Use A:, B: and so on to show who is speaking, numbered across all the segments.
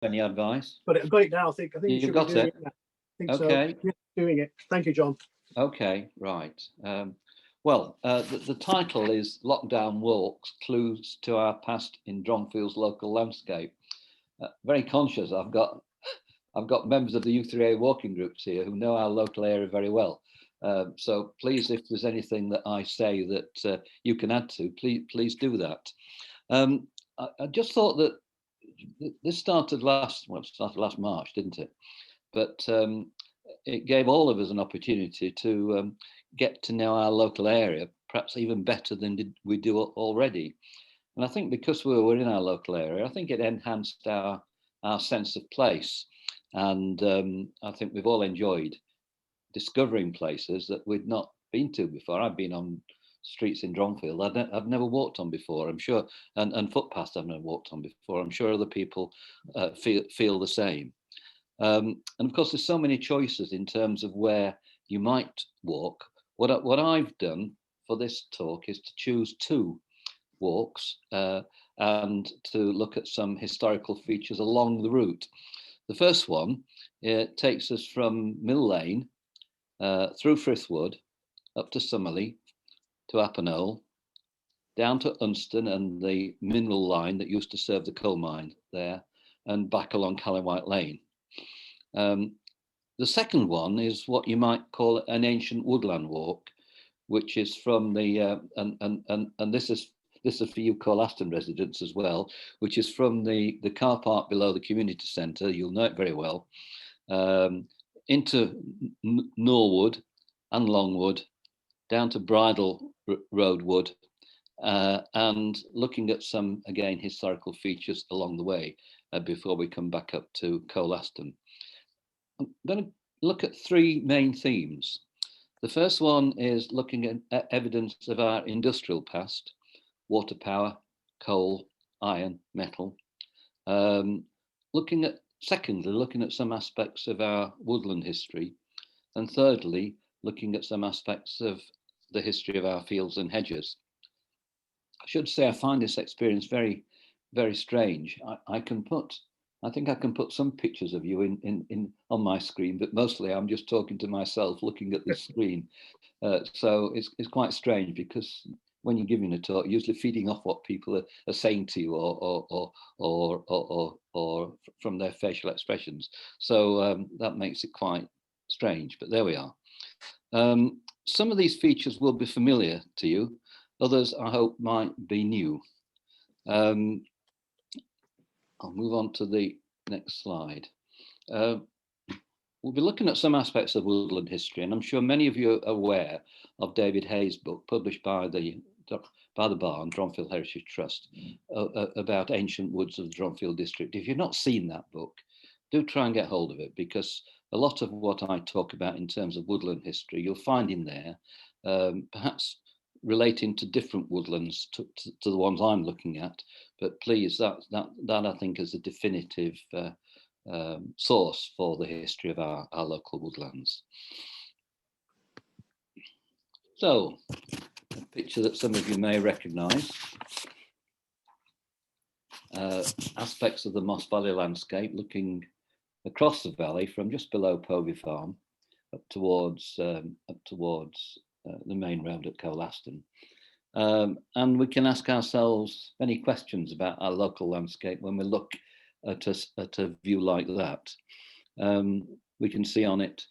A: any advice?
B: But I've got it now. I think you
A: You've
B: should
A: got
B: be doing
A: it.
B: it now. I think
A: Okay.
B: so. Yeah, doing it. Thank you, John.
A: Okay, right. Well, the title is Lockdown Walks, Clues to Our Past in Dronfield's Local Landscape. Very conscious, I've got members of the U3A walking groups here who know our local area very well. So please, if there's anything that I say that you can add to, please do that. I just thought that this started last March, didn't it? But it gave all of us an opportunity to get to know our local area, perhaps even better than we do already. And I think because we were in our local area, I think it enhanced our sense of place. And I think we've all enjoyed discovering places that we'd not been to before. I've been on streets in Dronfield I've never walked on before, I'm sure, and footpaths I've never walked on before. I'm sure other people feel the same. And of course, there's so many choices in terms of where you might walk. What I've done for this talk is to choose two walks and to look at some historical features along the route. The first one takes us from Mill Lane through Frithwood up to Summerley to Appinole, down to Unston and the mineral line that used to serve the coal mine there, and back along Callawhite Lane. The second one is what you might call an ancient woodland walk, which is from the and this is for you Colaston residents as well, which is from the car park below the community centre. You'll know it very well, into Norwood and Longwood, down to Bridle Road Wood, and looking at some, again, historical features along the way before we come back up to Colaston. I'm going to look at three main themes. The first one is looking at evidence of our industrial past: water power, coal, iron, metal. Secondly, looking at some aspects of our woodland history. And thirdly, looking at some aspects of the history of our fields and hedges. I should say I find this experience very, very strange. I think I can put some pictures of you in on my screen, but mostly I'm just talking to myself, looking at this screen. So it's quite strange, because when you're giving a talk, you're usually feeding off what people are saying to you or from their facial expressions. So that makes it quite strange, but there we are. Some of these features will be familiar to you. Others, I hope, might be new. I'll move on to the next slide. We'll be looking at some aspects of woodland history, and I'm sure many of you are aware of David Hayes' book, published by the Barn, Dronfield Heritage Trust, about ancient woods of the Dronfield district. If you've not seen that book, do try and get hold of it, because a lot of what I talk about in terms of woodland history, you'll find in there, perhaps relating to different woodlands to the ones I'm looking at. But please, that I think is a definitive source for the history of our local woodlands. So, a picture that some of you may recognise. Aspects of the Moss Valley landscape, looking across the valley from just below Povey Farm up towards the main road at Colaston. And we can ask ourselves many questions about our local landscape when we look at a view like that. We can see on it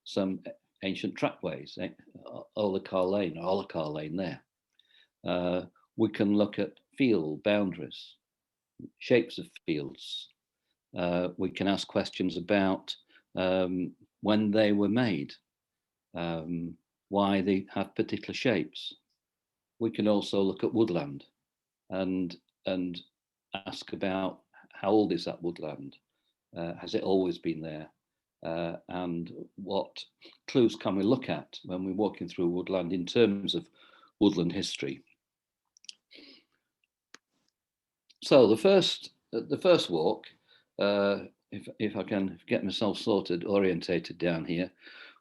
A: some ancient trackways, Olacar Lane there. We can look at field boundaries, shapes of fields. We can ask questions about when they were made, why they have particular shapes. We can also look at woodland and ask about how old is that woodland? Has it always been there? And what clues can we look at when we're walking through woodland in terms of woodland history? So the first walk, if I can get myself sorted, orientated down here,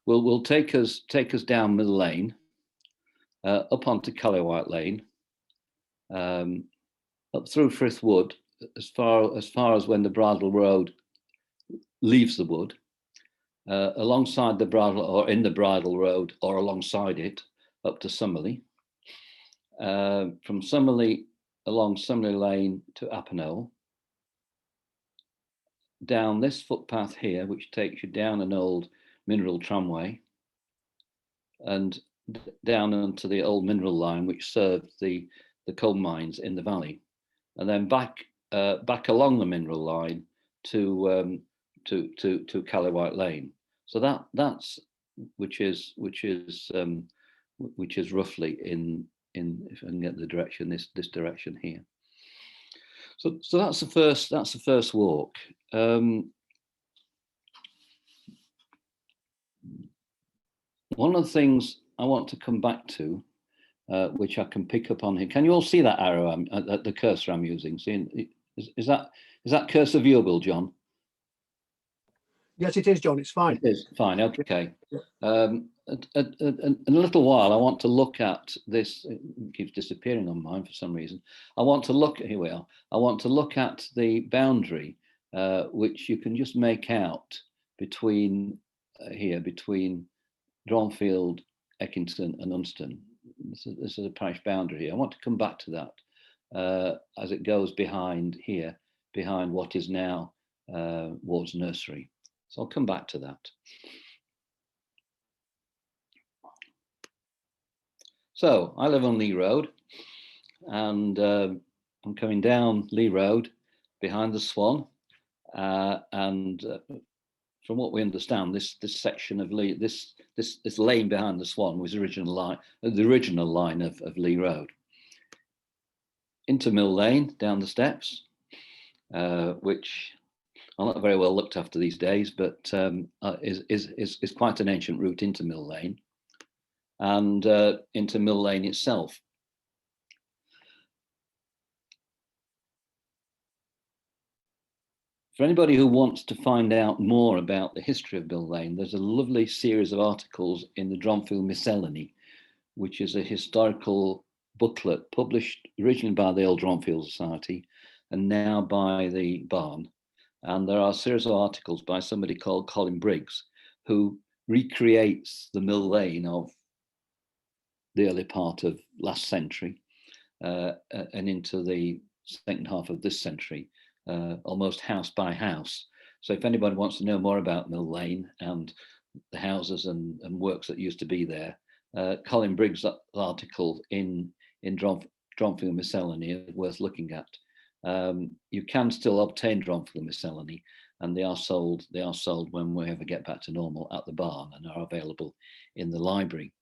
A: will take us down Mill Lane, up onto Callawhite Lane, up through Frithwood as far as when the bridle road leaves the wood, alongside the bridle or in the bridle road or alongside it up to Summerley. From Summerley along Summerley Lane to Appinole, down this footpath here, which takes you down an old mineral tramway, and down onto the old mineral line, which served the coal mines in the valley, and then back along the mineral line to Callywhite Lane. So that's which is roughly in if I can get the direction this direction here. So that's the first walk. One of the things I want to come back to, which I can pick up on here. Can you all see that arrow, the cursor I'm using? See, is that cursor viewable, John?
B: Yes, it is, John. It's fine.
A: It is fine. Okay. In a little while, I want to look at this. It keeps disappearing on mine for some reason. I want to look. Here we are. I want to look at the boundary, which you can just make out between here, between Dronfield, Eckington, and Unston. This is a parish boundary here. I want to come back to that as it goes behind here, behind what is now Ward's Nursery. So I'll come back to that. So I live on Lee Road, and I'm coming down Lee Road behind the Swan, and from what we understand, this section of Lee, this lane behind the Swan was the original line of Lee Road. Into Mill Lane, down the steps, which are not very well looked after these days, but is quite an ancient route into Mill Lane, and into Mill Lane itself. For anybody who wants to find out more about the history of Mill Lane, there's a lovely series of articles in the Dronfield Miscellany, which is a historical booklet published originally by the Old Dronfield Society and now by the Barn. And there are a series of articles by somebody called Colin Briggs, who recreates the Mill Lane of the early part of last century and into the second half of this century, almost house by house. So if anybody wants to know more about Mill Lane and the houses and works that used to be there, Colin Briggs' article in Dronfield Miscellany is worth looking at. You can still obtain Dronfield Miscellany, and they are sold when we ever get back to normal at the Barn, and are available in the library.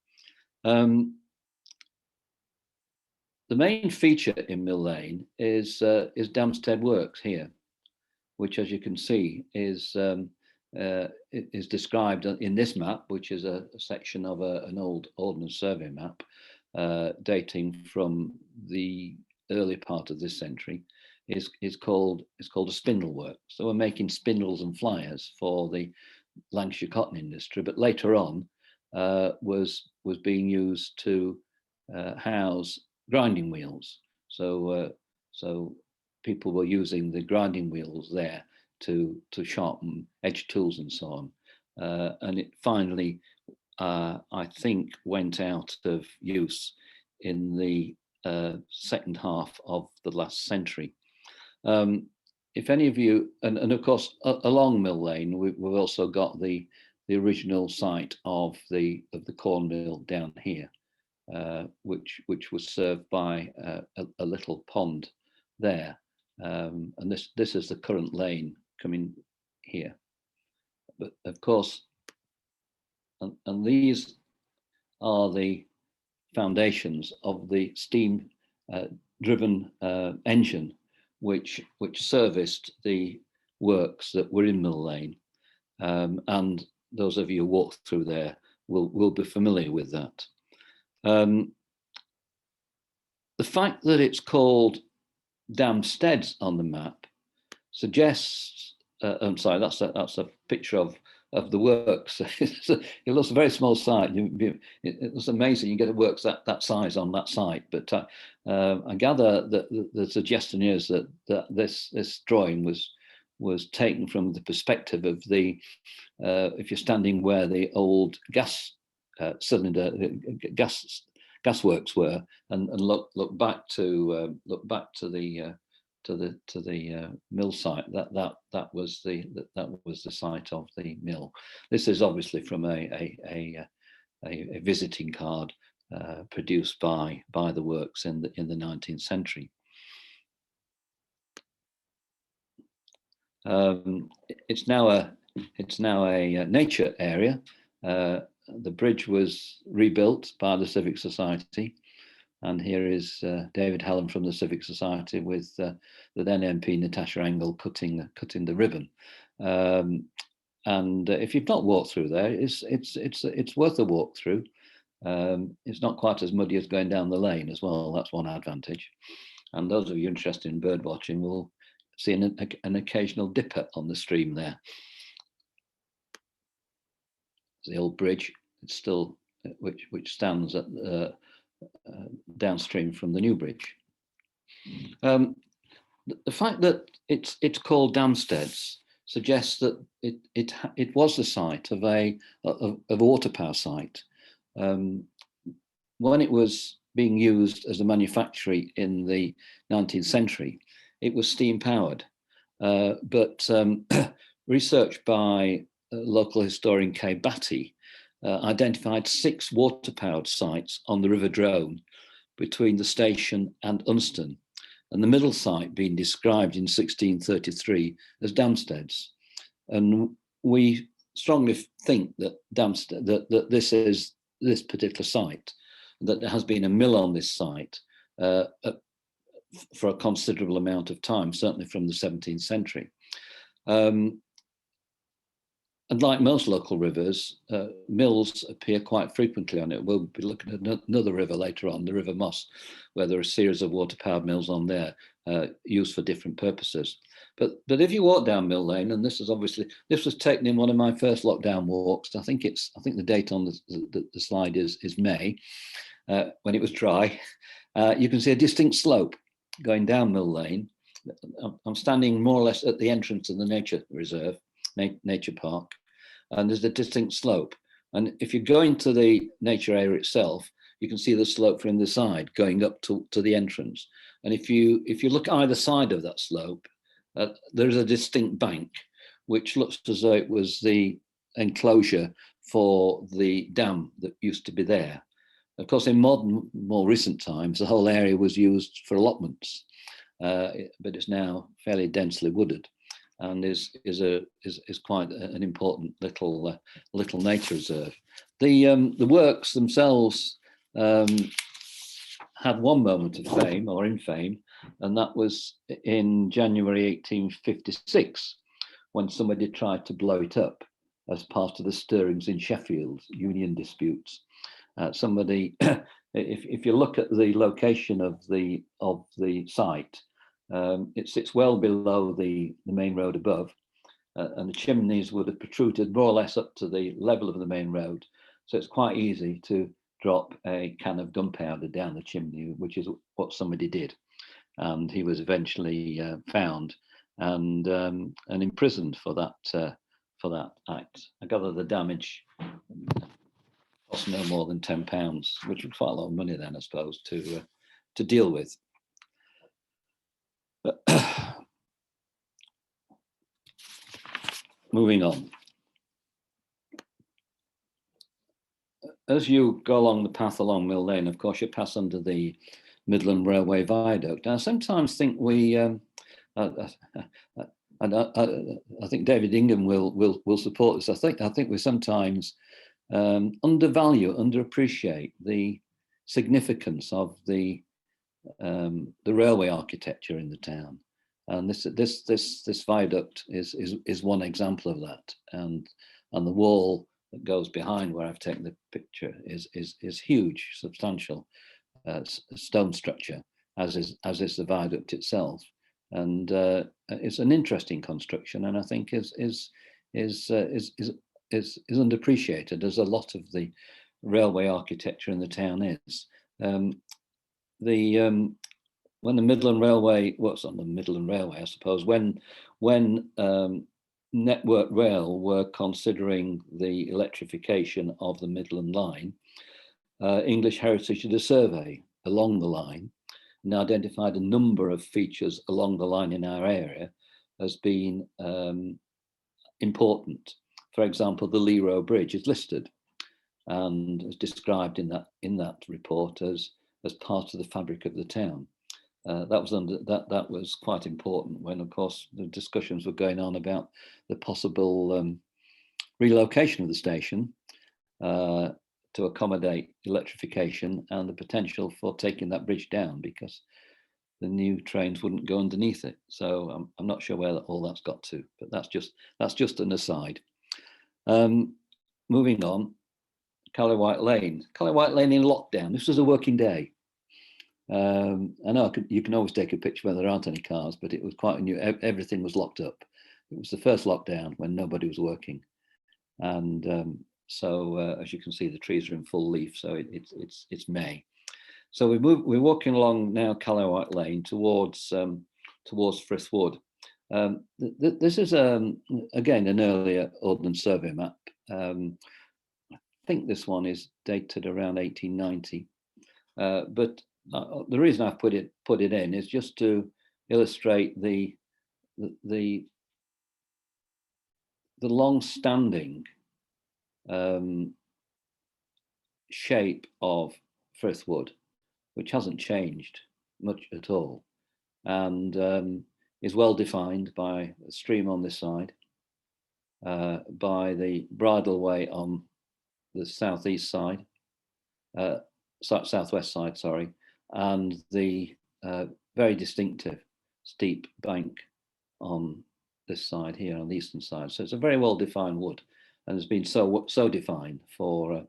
A: The main feature in Mill Lane is Damstead Works here, which, as you can see, is described in this map, which is a section of an old Ordnance Survey map dating from the early part of this century. Is called a spindle work. So we're making spindles and flyers for the Lancashire cotton industry, but later on was being used to house grinding wheels. So people were using the grinding wheels there to sharpen edge tools and so on. And it finally, I think, went out of use in the second half of the last century. If any of you, and of course along Mill Lane, we've also got the original site of the corn mill down here, which was served by a little pond there, and this is the current lane coming here. But of course, and these are the foundations of the steam driven engine which serviced the works that were in Mill Lane, and those of you who walk through there will be familiar with that. The fact that it's called Damstead on the map suggests. I'm sorry, that's a picture of of the works. It looks a very small site. It was amazing. You get works that size on that site. But I gather that the suggestion is that this drawing was taken from the perspective of the if you're standing where the old gas cylinder gasworks were, and look back to the mill site. That was the site of the mill. This is obviously from a visiting card produced by the works in the 19th century. It's now a nature area. The bridge was rebuilt by the Civic Society, and here is David Hallam from the Civic Society with the then MP Natasha Angle cutting the ribbon. And if you've not walked through there, it's worth a walk through. It's not quite as muddy as going down the lane as well. That's one advantage. And those of you interested in bird watching will see an occasional dipper on the stream there. The old bridge, it's still which stands at downstream from the new bridge. The fact that it's called Damsteads suggests that it was the site of a water power site. When it was being used as a manufactory in the 19th century, it was steam powered, but research by local historian Kay Batty identified 6 water-powered sites on the River Drone between the station and Unston, and the middle site being described in 1633 as Damsteads. And we strongly think that that this is this particular site, that there has been a mill on this site for a considerable amount of time, certainly from the 17th century. And like most local rivers, mills appear quite frequently on it. We'll be looking at another river later on, the River Moss, where there are a series of water-powered mills on there, used for different purposes. But if you walk down Mill Lane, and this was taken in one of my first lockdown walks. I think the date on the slide is May, when it was dry. You can see a distinct slope going down Mill Lane. I'm standing more or less at the entrance of the nature reserve. Nature park, and there's a distinct slope. And if you go into the nature area itself, you can see the slope from the side going up to the entrance. And if you look either side of that slope, there's a distinct bank, which looks as though it was the enclosure for the dam that used to be there. Of course, in more recent times, the whole area was used for allotments, but it's now fairly densely wooded, and is quite an important little nature reserve. The works themselves had one moment of fame, or infame, and that was in January 1856, when somebody tried to blow it up as part of the stirrings in Sheffield, union disputes. Somebody, if you look at the location of the site, it sits well below the main road above, and the chimneys would have protruded more or less up to the level of the main road. So it's quite easy to drop a can of gunpowder down the chimney, which is what somebody did. And he was eventually found and imprisoned for that act. I gather the damage cost no more than £10, which was quite a lot of money then, I suppose, to deal with. Moving on. As you go along the path along Mill Lane, of course, you pass under the Midland Railway Viaduct. And I sometimes think I think David Ingham will support this. I think we sometimes underappreciate the significance of the railway architecture in the town, and this viaduct is one example of that. And the wall that goes behind where I've taken the picture is huge, substantial stone structure, as is the viaduct itself. And it's an interesting construction, and I think is is underappreciated, as a lot of the railway architecture in the town is. When the Midland Railway, what's on the Midland Railway, I suppose, when Network Rail were considering the electrification of the Midland Line, English Heritage did a survey along the line and identified a number of features along the line in our area as being important. For example, the Lee Row Bridge is listed and is described in that report as part of the fabric of the town. That was quite important when, of course, the discussions were going on about the possible relocation of the station to accommodate electrification and the potential for taking that bridge down, because the new trains wouldn't go underneath it. So I'm not sure where all that's got to, but that's just an aside. Moving on, Callowhite Lane. Callowhite Lane in lockdown. This was a working day. I know you can always take a picture when there aren't any cars, but it was quite new. Everything was locked up. It was the first lockdown when nobody was working, and so as you can see, the trees are in full leaf. So it's May. So we're walking along now Callowhite Lane towards Frith Wood. This is again an earlier Ordnance Survey map. I think this one is dated around 1890, but the reason I've put it in is just to illustrate the long-standing shape of Frith Wood, which hasn't changed much at all, and is well defined by a stream on this side, by the bridleway on the southeast side, southwest side, sorry, and the very distinctive steep bank on this side here on the eastern side. So it's a very well defined wood, and has been so defined for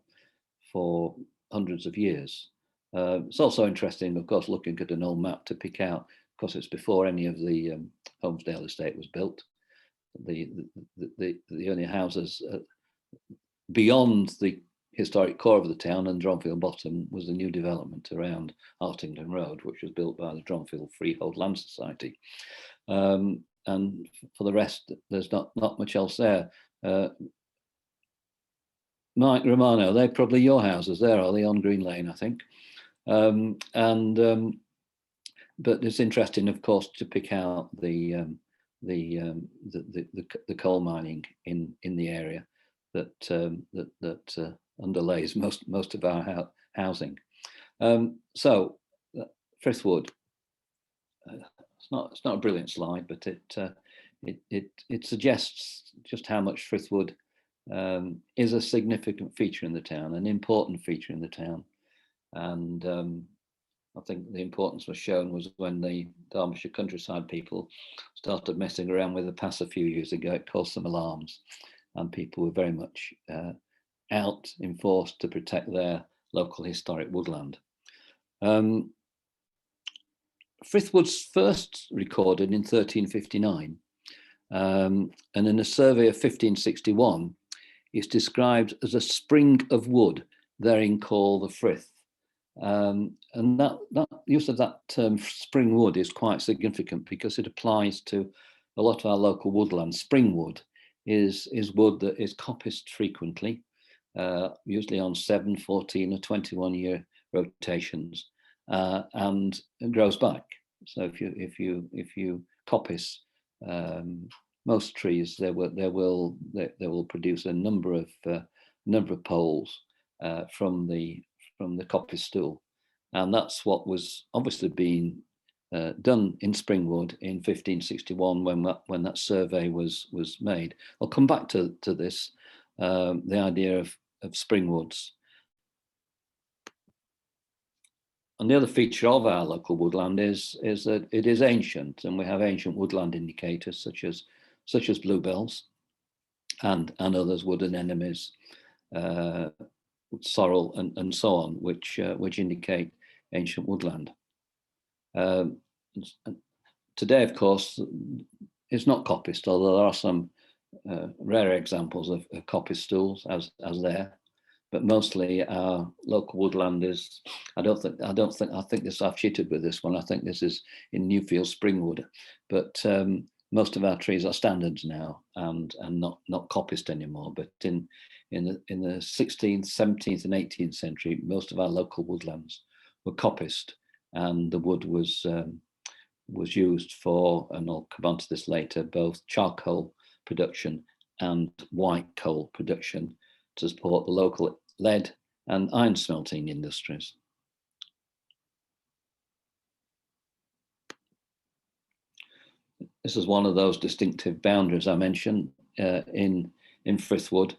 A: hundreds of years. It's also interesting, of course, looking at an old map to pick out, of course, it's before any of the Holmesdale estate was built. The only houses beyond the historic core of the town and Dronfield Bottom was the new development around Hartington Road, which was built by the Dronfield Freehold Land Society. And for the rest, there's not much else there. Mike Romano, they're probably your houses there, are they, on Green Lane, I think. But it's interesting, of course, to pick out the coal mining in the area that underlays most of our housing. So Frith Wood, it's not a brilliant slide, but it suggests just how much Frith Wood is a significant feature in the town, an important feature in the town. And I think the importance was shown was when the Derbyshire countryside people started messing around with the pass a few years ago. It caused some alarms, and people were very much out in force to protect their local historic woodland. Frith Wood's first recorded in 1359, and in a survey of 1561, it's described as a spring of wood therein called the Frith. And that use of that term spring wood is quite significant because it applies to a lot of our local woodland. Spring wood is wood that is coppiced frequently, usually on 7, 14 or 21 year rotations, and grows back. So if you coppice most trees, they will produce a number of poles from the coppice stool, and that's what was obviously being done in Springwood in 1561 when that survey was made. I'll come back to this, the idea of springwoods. And the other feature of our local woodland is that it is ancient, and we have ancient woodland indicators such as bluebells and others, wood anemones, sorrel and so on, which indicate ancient woodland. Today, of course, it's not coppiced, although there are some rare examples of coppice stools as there, but mostly our local woodland is. I think this. I've cheated with this one. I think this is in Newfield Springwood, but most of our trees are standards now and not coppiced anymore. But in the 16th, 17th, and 18th century, most of our local woodlands were coppiced, and the wood was used for, and I'll come on to this later, both charcoal production and white coal production to support the local lead and iron smelting industries. This is one of those distinctive boundaries I mentioned in Frithwood,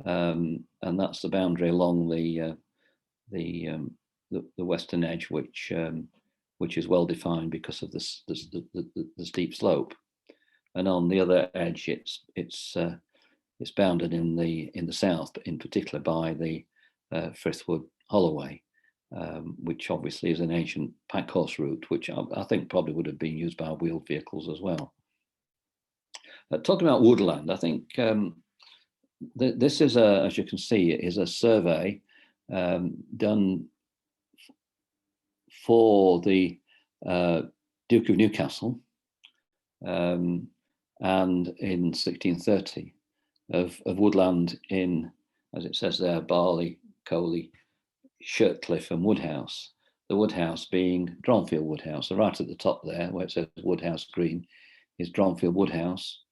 A: and that's the boundary along the western edge, which is well defined because of the steep slope, and on the other edge, it's bounded in the south, but in particular by the Frithwood Holloway, which obviously is an ancient pack horse route, which I think probably would have been used by wheeled vehicles as well. Talking about woodland, I think this is as you can see, is a survey done for the Duke of Newcastle, and in 1630 of woodland in, as it says there, Barley, Coley, Shirtcliffe and Woodhouse. The Woodhouse being Dronfield Woodhouse. So right at the top there, where it says Woodhouse Green, is Dronfield Woodhouse.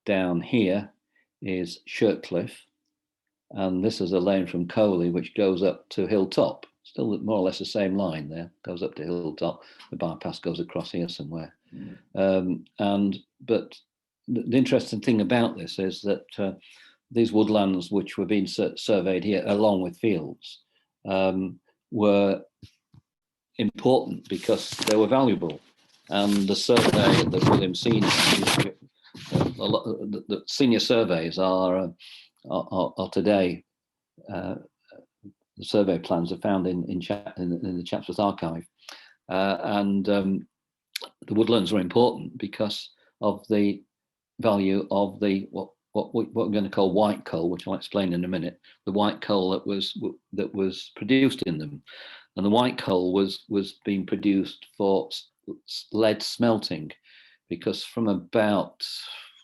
A: Down here is Shirtcliffe, and this is a lane from Coley which goes up to Hilltop. Still more or less the same line there, goes up to Hilltop. The bypass goes across here somewhere. But the interesting thing about this is that these woodlands, which were being surveyed here along with fields, were important because they were valuable. And the survey that William Senior, the senior surveys are today, the survey plans are found in the Chatsworth Archive. And the woodlands were important because of the value of the what we're going to call white coal, which I'll explain in a minute. The white coal that was produced in them, and the white coal was being produced for lead smelting, because from about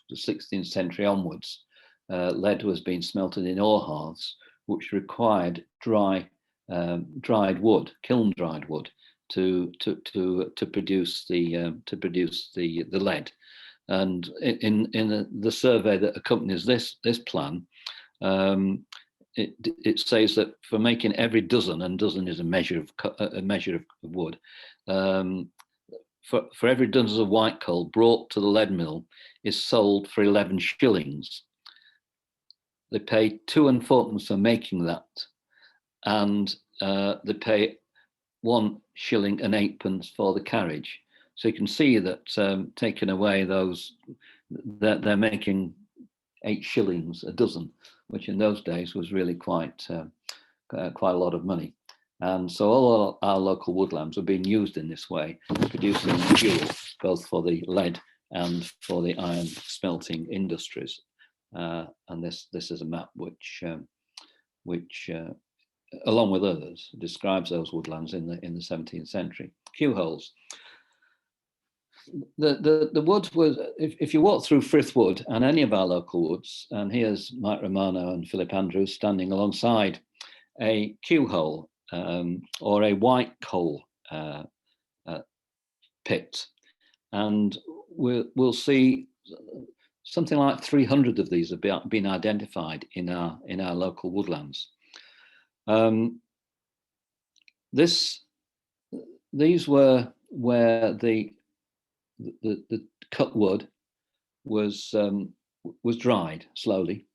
A: the 16th century onwards, lead was being smelted in ore hearths, which required dried wood, kiln dried wood, to produce the lead. And in the survey that accompanies this plan, it says that for making every dozen, and dozen is a measure of wood, for every dozen of white coal brought to the lead mill is sold for 11 shillings. They pay 2 and 4pence for making that, and they pay 1 shilling and 8pence for the carriage. So you can see that taking away those, they're making 8 shillings a dozen, which in those days was really quite a lot of money. And so all our local woodlands were being used in this way, producing fuel both for the lead and for the iron smelting industries. And this is a map which along with others, describes those woodlands in the 17th century. Cue holes. The wood was, if you walk through Frithwood and any of our local woods, and here's Mike Romano and Philip Andrews standing alongside a cue hole or a white coal pit, and we'll see something like 300 of these have been identified in our local woodlands. These were where the cut wood was dried slowly,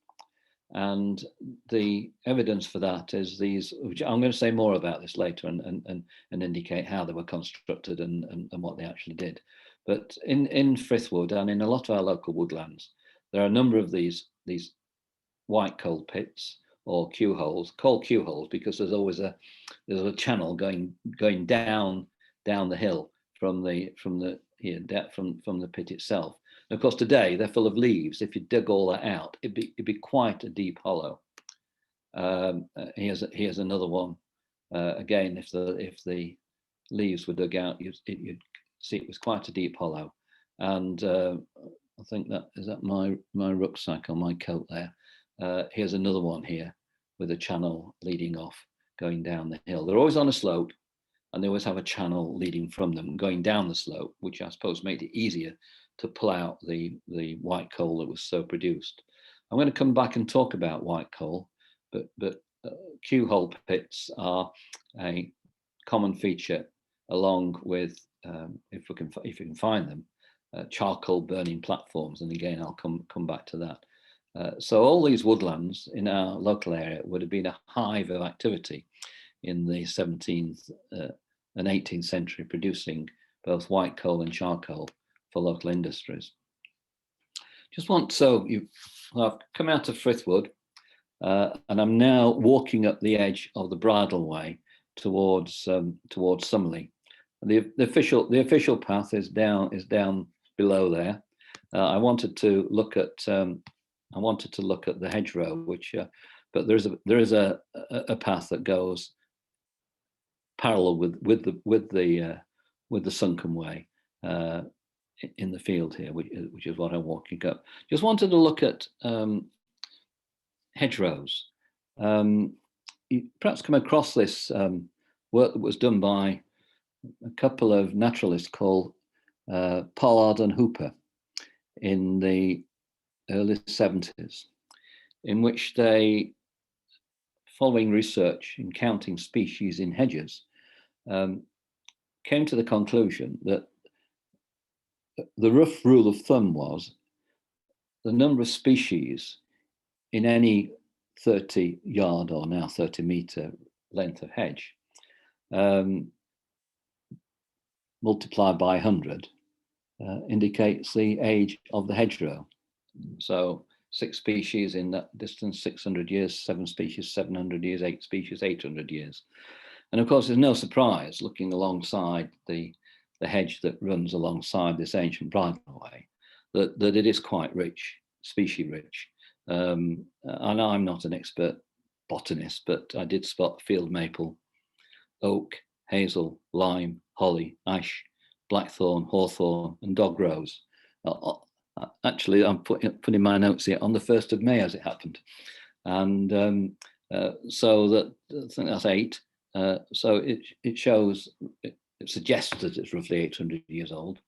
A: and the evidence for that is these, which I'm going to say more about this later and indicate how they were constructed and what they actually did. But in Frithwood and in a lot of our local woodlands, there are a number of these white coal pits or cue holes, called cue holes because there's always a channel going down the hill from the pit itself. And of course, today they're full of leaves. If you dug all that out, it'd be quite a deep hollow. Here's another one. Again, if the leaves were dug out, you'd see it was quite a deep hollow. And I think that is that my rucksack on my coat there. Here's another one here with a channel leading off, going down the hill. They're always on a slope, and they always have a channel leading from them going down the slope, which I suppose made it easier to pull out the white coal that was so produced. I'm going to come back and talk about white coal, but Q-hole pits are a common feature, along with if you can find them, charcoal burning platforms. And again, I'll come back to that. So all these woodlands in our local area would have been a hive of activity in the 17th and 18th century, producing both white coal and charcoal for local industries. I've come out of Frithwood, and I'm now walking up the edge of the bridle way towards Summerley. The official path is down below there. I wanted to look at the hedgerow, but there is a path that goes parallel with the sunken way in the field here, which is what I'm walking up. Just wanted to look at hedgerows. You perhaps come across this work that was done by a couple of naturalists called Pollard and Hooper in the early 70s, in which they, following research in counting species in hedges, came to the conclusion that the rough rule of thumb was the number of species in any 30-yard or now 30-meter length of hedge multiplied by 100 indicates the age of the hedgerow. So 6 species in that distance, 600 years, 7 species, 700 years, 8 species, 800 years. And of course, there's no surprise looking alongside the hedge that runs alongside this ancient bridleway that it is quite rich, species rich. And I'm not an expert botanist, but I did spot field maple, oak, hazel, lime, holly, ash, blackthorn, hawthorn, and dog rose. Actually, I'm putting my notes here on the 1st of May, as it happened. And so that, I think that's 8. So it shows, it suggests that it's roughly 800 years old.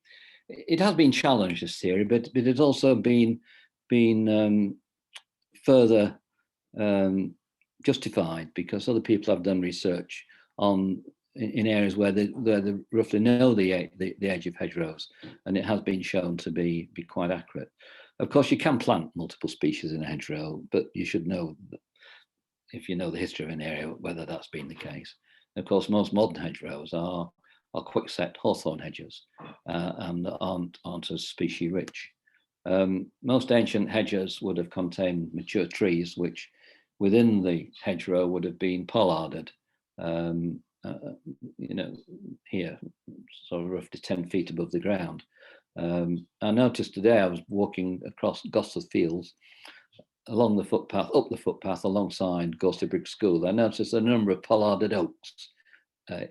A: It has been challenged, this theory, but it's also been further justified because other people have done research in areas where they roughly know the age of hedgerows, and it has been shown to be quite accurate. Of course, you can plant multiple species in a hedgerow, but you should know, if you know the history of an area, whether that's been the case. And of course, most modern hedgerows are quickset hawthorn hedges and aren't as species rich. Most ancient hedges would have contained mature trees, which within the hedgerow would have been pollarded. Here, sort of roughly 10 feet above the ground. I noticed today I was walking across Gosforth Fields along the footpath, up the footpath alongside Gorstybridge School. I noticed a number of pollarded oaks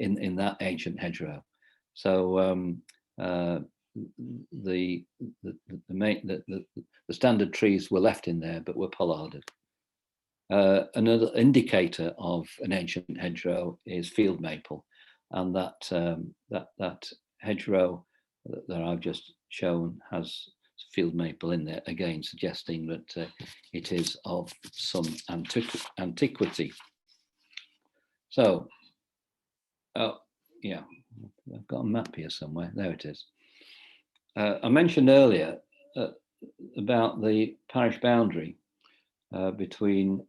A: in that ancient hedgerow. So the standard trees were left in there, but were pollarded. Another indicator of an ancient hedgerow is field maple, and that hedgerow that I've just shown has field maple in there, again suggesting that it is of some antiquity. So, yeah, I've got a map here somewhere. There it is. I mentioned earlier about the parish boundary between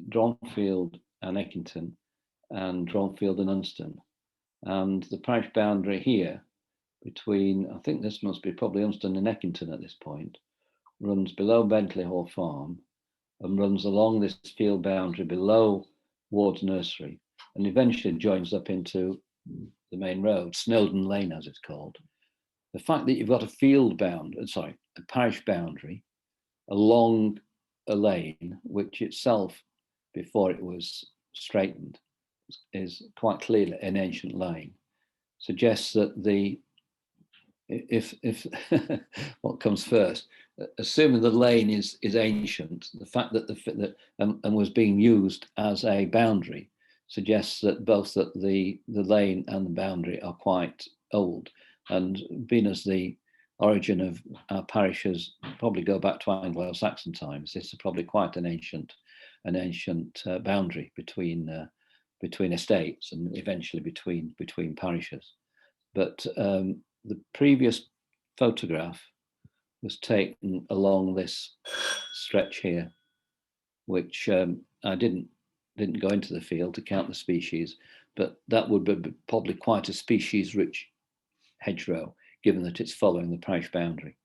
A: Dronfield and Eckington and Dronfield and Unston, and the parish boundary here between, I think this must be probably Unston and Eckington at this point, runs below Bentley Hall Farm and runs along this field boundary below Ward's Nursery, and eventually joins up into the main road, Snowdon Lane as it's called. The fact that you've got a parish boundary along a lane, which itself, before it was straightened, is quite clearly an ancient lane, suggests that if what comes first, assuming the lane is ancient, the fact that and was being used as a boundary suggests that both that the lane and the boundary are quite old, and being as the origin of our parishes probably go back to Anglo-Saxon times, this is probably quite an ancient boundary between estates and eventually between parishes. But the previous photograph was taken along this stretch here, which I didn't go into the field to count the species, but that would be probably quite a species-rich hedgerow, given that it's following the parish boundary.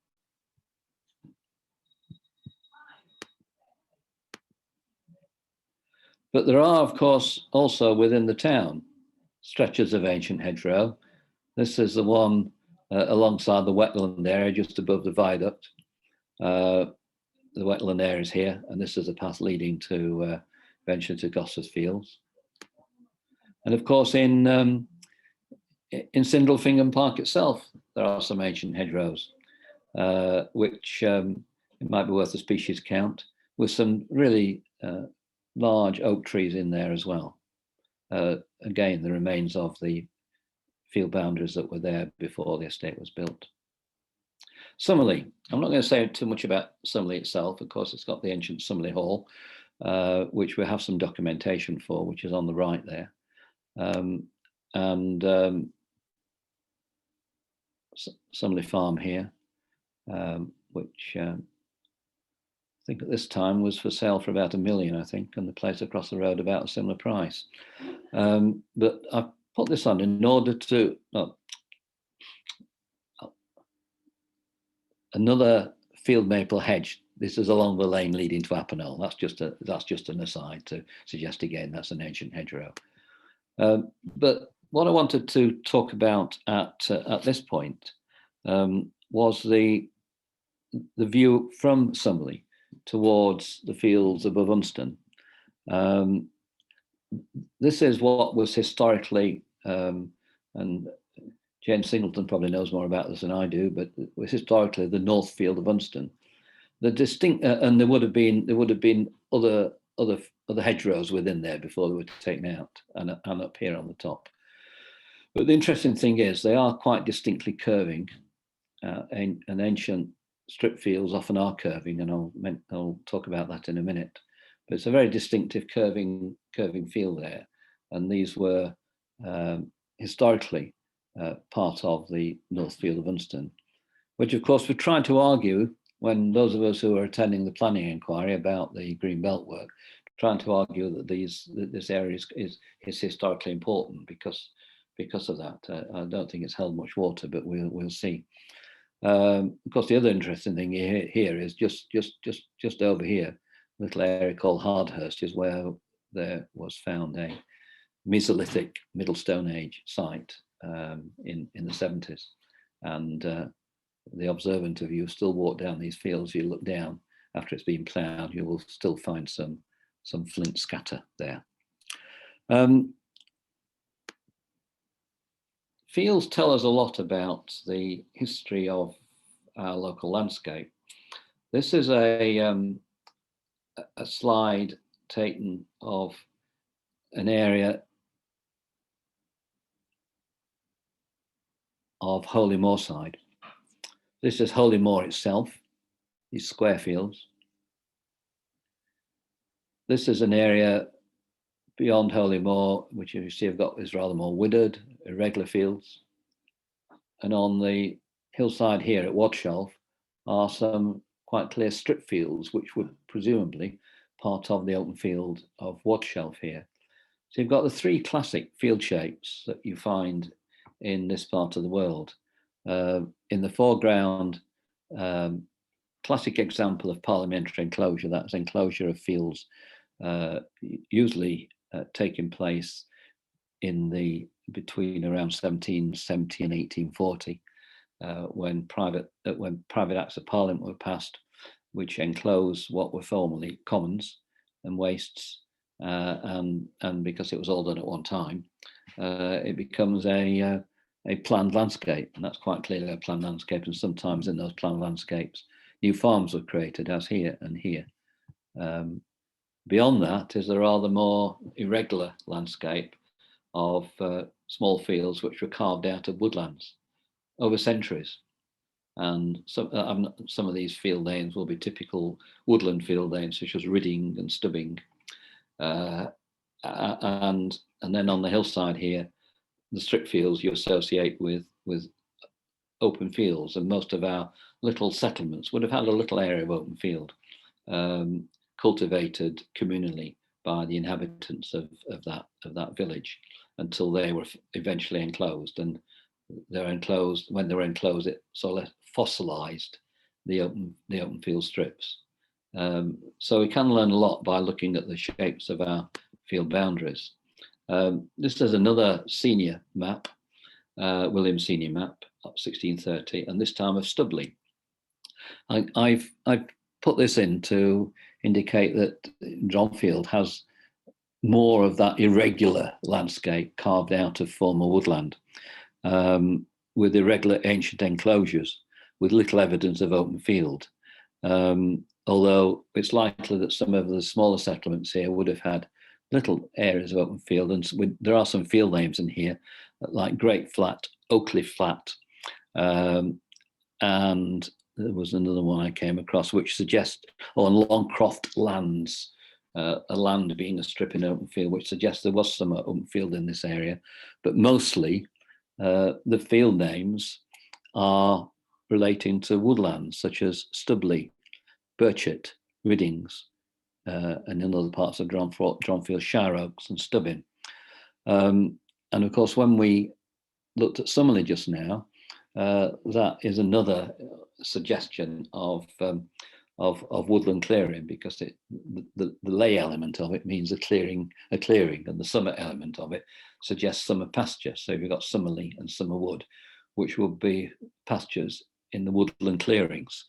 A: But there are, of course, also within the town, stretches of ancient hedgerow. This is the one alongside the wetland area, just above the viaduct. The wetland area is here, and this is a path leading to eventually to Gosford Fields. And of course, in Sindlefingham Park itself, there are some ancient hedgerows, which it might be worth a species count, with some really large oak trees in there as well. Again, the remains of the field boundaries that were there before the estate was built. Summerley, I'm not going to say too much about Summerley itself. Of course, it's got the ancient Summerley Hall, which we have some documentation for, which is on the right there. Summerley Farm here, which I think at this time was for sale for about £1 million, I think, and the place across the road about a similar price. But I put this on in order to another field maple hedge. This is along the lane leading to Appinall. That's just an aside to suggest again that's an ancient hedgerow. But what I wanted to talk about at this point was the view from Summerley towards the fields above Unston. This is what was historically, and James Singleton probably knows more about this than I do, but it was historically the North Field of Unston. The distinct, and there would have been other hedgerows within there before they were taken out, and up here on the top. But the interesting thing is they are quite distinctly curving, and ancient strip fields often are curving, and I'll talk about that in a minute. But it's a very distinctive curving field there, and these were historically part of the North Field of Unston, which of course we're trying to argue when those of us who are attending the planning inquiry about the Green Belt work, trying to argue that this area is historically important because of that. I don't think it's held much water, but we'll see. Of course, the other interesting thing here is just over here, a little area called Hardhurst is where there was found a Mesolithic Middle Stone Age site in the 70s, and the observant of you still walk down these fields. You look down after it's been ploughed, you will still find some flint scatter there. Fields tell us a lot about the history of our local landscape. This is a slide taken of an area of Holy Moorside. This is Holy Moor itself, these square fields. This is an area beyond Holy Moor, which you see have got is rather more wooded, irregular fields. And on the hillside here at Wadshelf are some quite clear strip fields, which were presumably part of the open field of Wadshelf here. So you've got the three classic field shapes that you find in this part of the world. In the foreground, classic example of parliamentary enclosure, that's enclosure of fields usually taking place in between around 1770 and 1840. when private acts of parliament were passed, which enclosed what were formerly commons and wastes, and because it was all done at one time, it becomes a planned landscape, and that's quite clearly a planned landscape. And sometimes in those planned landscapes, new farms were created, as here and here. Beyond that is a rather more irregular landscape of small fields which were carved out of woodlands over centuries. And some of these field names will be typical woodland field names, such as ridding and stubbing. And then on the hillside here, the strip fields you associate with open fields, and most of our little settlements would have had a little area of open field, cultivated communally by the inhabitants of that village until they were eventually enclosed. And they're enclosed. When they were enclosed, it sort of fossilized the open field strips. So we can learn a lot by looking at the shapes of our field boundaries. This is another senior map, William Senior map, 1630, and this time of Stubley. I've put this in to indicate that Dronfield has more of that irregular landscape carved out of former woodland, with irregular ancient enclosures, with little evidence of open field. Although it's likely that some of the smaller settlements here would have had little areas of open field, and there are some field names in here, like Great Flat, Oakley Flat, and there was another one I came across which suggests, Longcroft Lands, a land being a strip in open field, which suggests there was some open field in this area, but mostly the field names are relating to woodlands such as Stubley, Birchet, Riddings, and in other parts of Dronfield, Shire Oaks and Stubbin. And of course, when we looked at Summerley just now, that is another suggestion of woodland clearing, because the lay element of it means a clearing, and the summer element of it suggests summer pasture. So you've got Summerley and Summerwood, which would be pastures in the woodland clearings.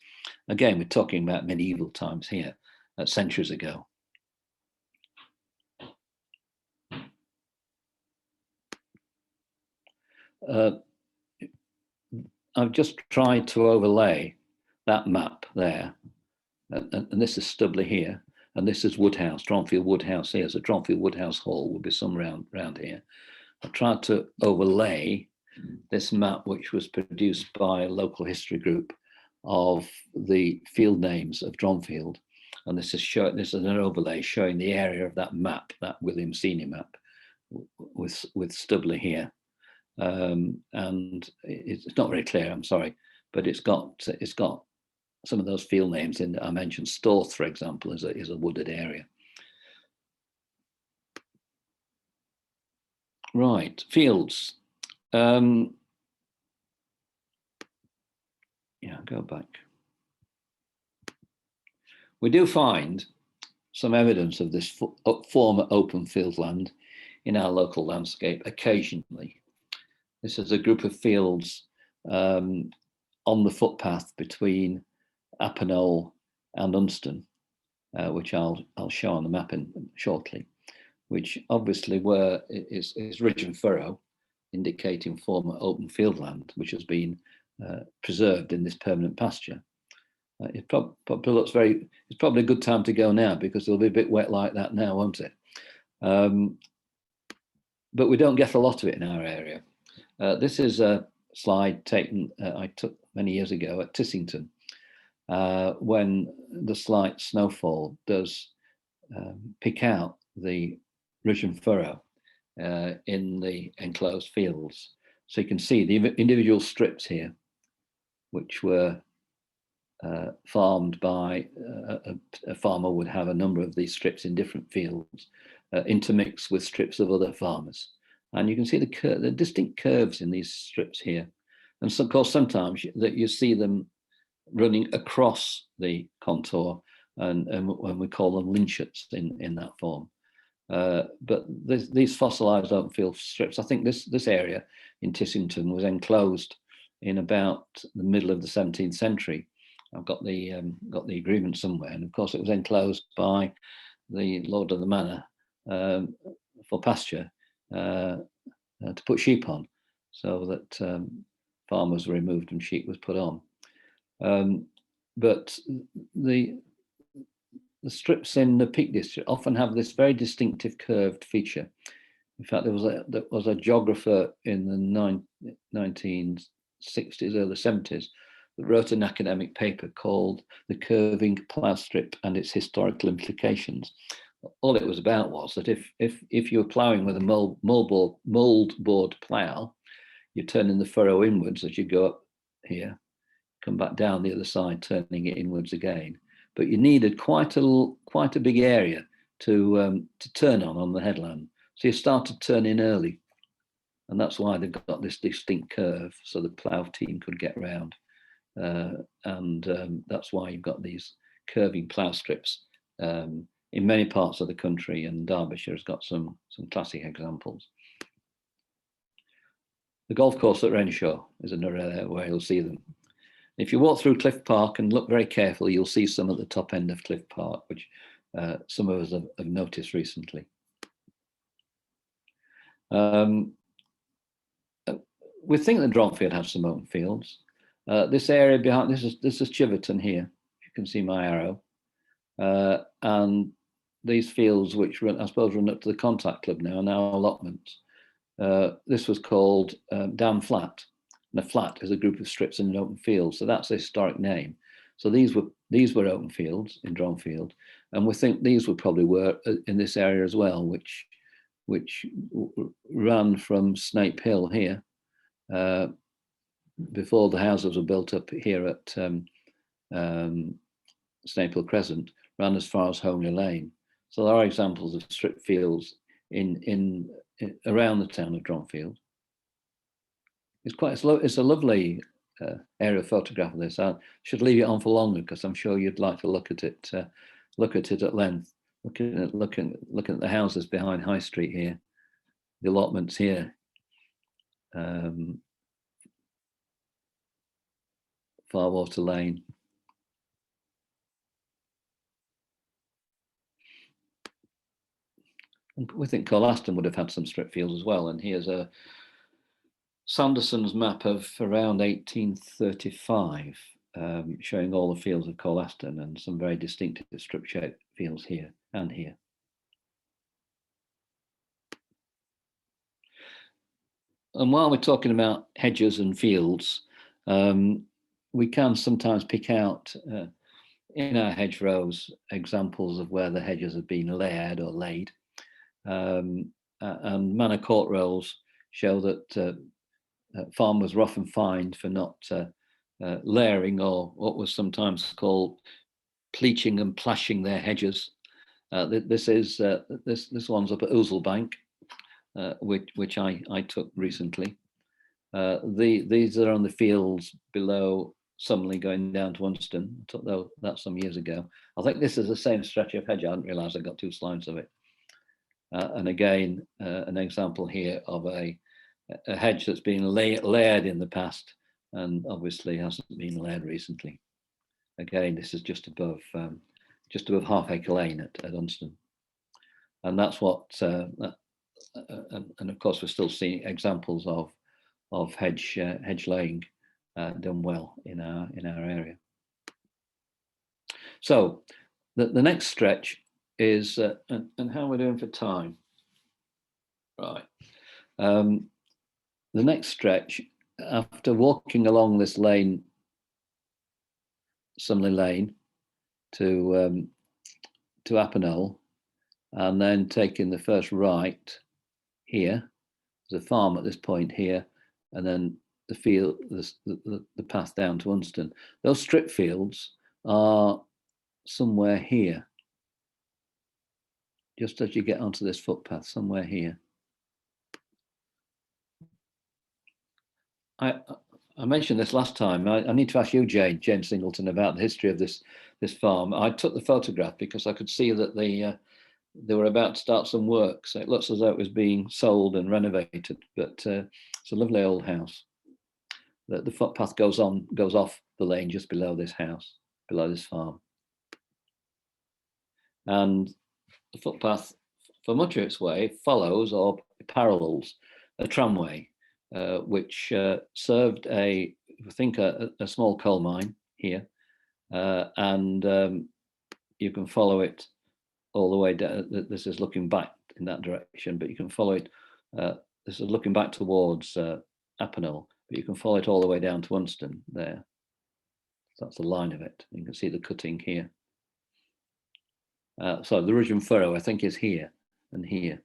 A: Again, we're talking about medieval times here, centuries ago. I've just tried to overlay that map there, and this is Stubley here, and this is Woodhouse, Dronfield Woodhouse here. So Dronfield Woodhouse Hall would be somewhere around here. I tried to overlay this map, which was produced by a local history group, of the field names of Dronfield, and this is an overlay showing the area of that map, that William Senior map, with Stubley here. And it's not very clear, I'm sorry, but it's got some of those field names in that I mentioned. Storth, for example, is a wooded area. Right, fields. Yeah, go back. We do find some evidence of this former open field land in our local landscape occasionally. This is a group of fields on the footpath between Appinole and Unston, which I'll show on the map shortly, which obviously is ridge and furrow, indicating former open field land, which has been preserved in this permanent pasture. It probably looks it's probably a good time to go now, because it'll be a bit wet like that now, won't it? But we don't get a lot of it in our area. This is a slide taken I took many years ago at Tissington, when the slight snowfall does pick out the ridge and furrow in the enclosed fields. So you can see the individual strips here, which were farmed by a farmer would have a number of these strips in different fields, intermixed with strips of other farmers. And you can see the distinct curves in these strips here. And so, of course, sometimes you see them running across the contour, and when we call them lynchets in that form. But these fossilized open field strips, I think this area in Tissington was enclosed in about the middle of the 17th century. I've got the agreement somewhere, and of course it was enclosed by the lord of the manor for pasture to put sheep on, so that farmers were removed and sheep was put on. But the strips in the Peak District often have this very distinctive curved feature. In fact, there was a geographer in the 1960s, early 70s, that wrote an academic paper called "The Curving Plough Strip and Its Historical Implications." All it was about was that if you were ploughing with a mould board plough, you're turning the furrow inwards as you go up here, come back down the other side, turning it inwards again. But you needed quite a big area to turn on the headland. So you started turning early, and that's why they've got this distinct curve, so the plough team could get round. And that's why you've got these curving plough strips in many parts of the country, and Derbyshire has got some classic examples. The golf course at Renshaw is another area where you'll see them. If you walk through Cliff Park and look very carefully, you'll see some at the top end of Cliff Park, which some of us have noticed recently. We think that Dronfield has some open fields. This area behind this is Chiverton here. You can see my arrow, and these fields, which run, I suppose, run up to the Contact Club now, are now allotments. This was called Down Flat, and a flat is a group of strips in an open field, so that's a historic name. So these were open fields in Dronfield, and we think these would probably were in this area as well, which ran from Snape Hill here before the houses were built up here at Snape Hill Crescent, ran as far as Homely Lane. So there are examples of strip fields in around the town of Dronfield. It's a lovely aerial photograph of this. I should leave it on for longer because I'm sure you'd like to look at it at length. Looking at the houses behind High Street here, the allotments here, Farwater Lane. And we think Colaston would have had some strip fields as well. And here's a Sanderson's map of around 1835, showing all the fields of Colaston and some very distinctive strip-shaped fields here and here. And while we're talking about hedges and fields, we can sometimes pick out in our hedgerows examples of where the hedges have been layered or laid. And manor court rolls show that farmers were often fined for not layering, or what was sometimes called pleaching and plashing their hedges. This one's up at Ouslebank, which I took recently. These are on the fields below Sumley going down to Unston. I took that some years ago. I think this is the same stretch of hedge. I didn't realise I got two slides of it. And again, an example here of a hedge that's been layered in the past and obviously hasn't been layered recently. Again, this is just above Half-Acre Lane at Unston. And that's what, and of course, we're still seeing examples of hedge laying done well in our area. So the next stretch is, and how we're doing for time. Right. The next stretch, after walking along this lane, Sumley Lane, to Appinole, and then taking the first right here, there's a farm at this point here, and then the field, the path down to Unston. Those strip fields are somewhere here, just as you get onto this footpath, somewhere here. I mentioned this last time. I need to ask you, James Singleton, about the history of this farm. I took the photograph because I could see that they were about to start some work. So it looks as though it was being sold and renovated, but it's a lovely old house. The footpath goes off the lane just below this house, below this farm. And the footpath, for much of its way, follows or parallels a tramway, which served I think, a small coal mine here. And you can follow it all the way down. This is looking back in that direction, but you can follow it. This is looking back towards Appinall, but you can follow it all the way down to Unston there. So that's the line of it. You can see the cutting here. So the ridge and furrow, I think, is here and here,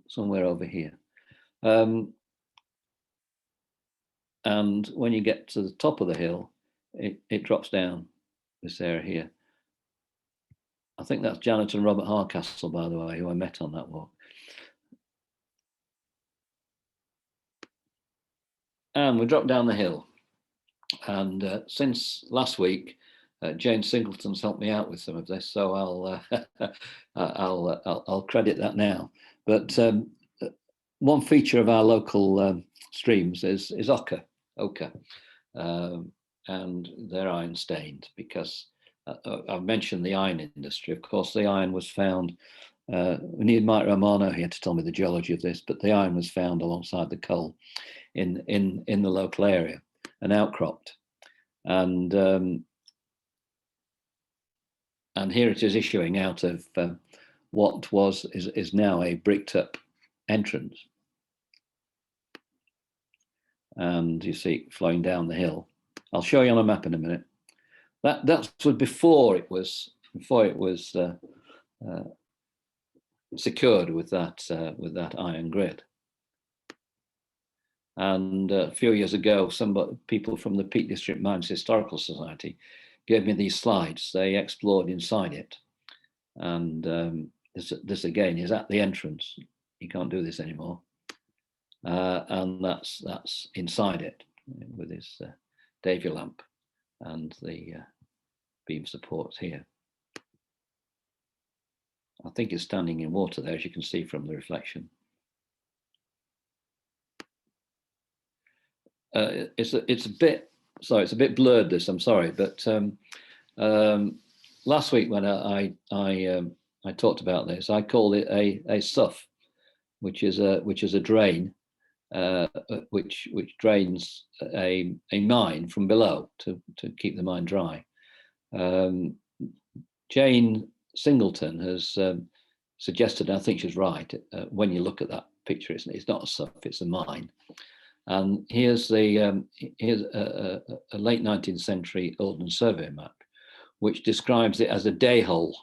A: somewhere over here. And when you get to the top of the hill, it drops down this area here. I think that's Janet and Robert Hardcastle, by the way, who I met on that walk. And we dropped down the hill. And since last week, Jane Singleton's helped me out with some of this, so I'll credit that now. But one feature of our local streams is ochre, and they're iron stained because I've mentioned the iron industry. Of course, the iron was found. We need Mike Romano here to tell me the geology of this, but the iron was found alongside the coal in the local area and outcropped, and here it is issuing out of what is now a bricked up entrance, and you see it flowing down the hill. I'll show you on a map in a minute. That's before it was secured with that iron grid. And a few years ago, people from the Peak District Mines Historical Society gave me these slides. They explored inside it, and this again is at the entrance. You can't do this anymore, and that's inside it with his Davy lamp and the beam supports here. I think it's standing in water there, as you can see from the reflection. It's a bit blurred, this, I'm sorry, but last week when I talked about this, I called it a sough, which is a drain, which drains a mine from below to keep the mine dry. Jane Singleton has suggested, and I think she's right, when you look at that picture, it's not a sough, it's a mine. And here's a late 19th century Oldham survey map, which describes it as a day hole.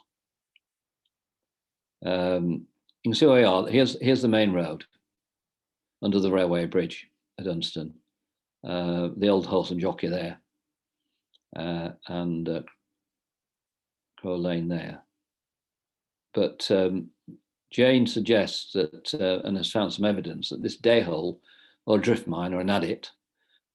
A: You can see where we are. Here's the main road under the railway bridge at Unston, the old horse and jockey there, and Crow Lane there. But Jane suggests that, and has found some evidence that this day hole, or drift mine, or an adit,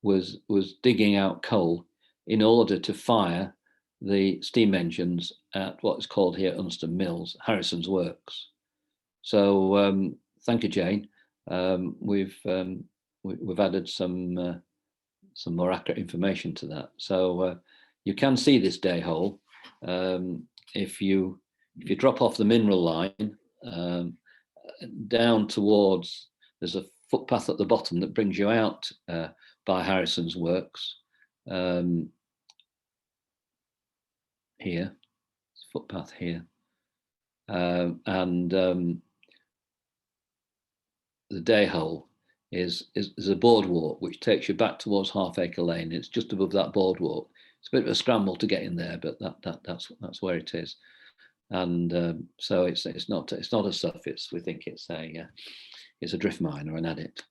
A: was digging out coal in order to fire the steam engines at what is called here Unston Mills, Harrison's Works. So thank you, Jane. We've added some more accurate information to that. So you can see this day hole if you drop off the mineral line down towards. There's a footpath at the bottom that brings you out by Harrison's Works. Here, footpath here, and the day hole is a boardwalk which takes you back towards Half-Acre Lane. It's just above that boardwalk. It's a bit of a scramble to get in there, but that's where it is. And so it's not a sough. We think it's a drift mine or an adit.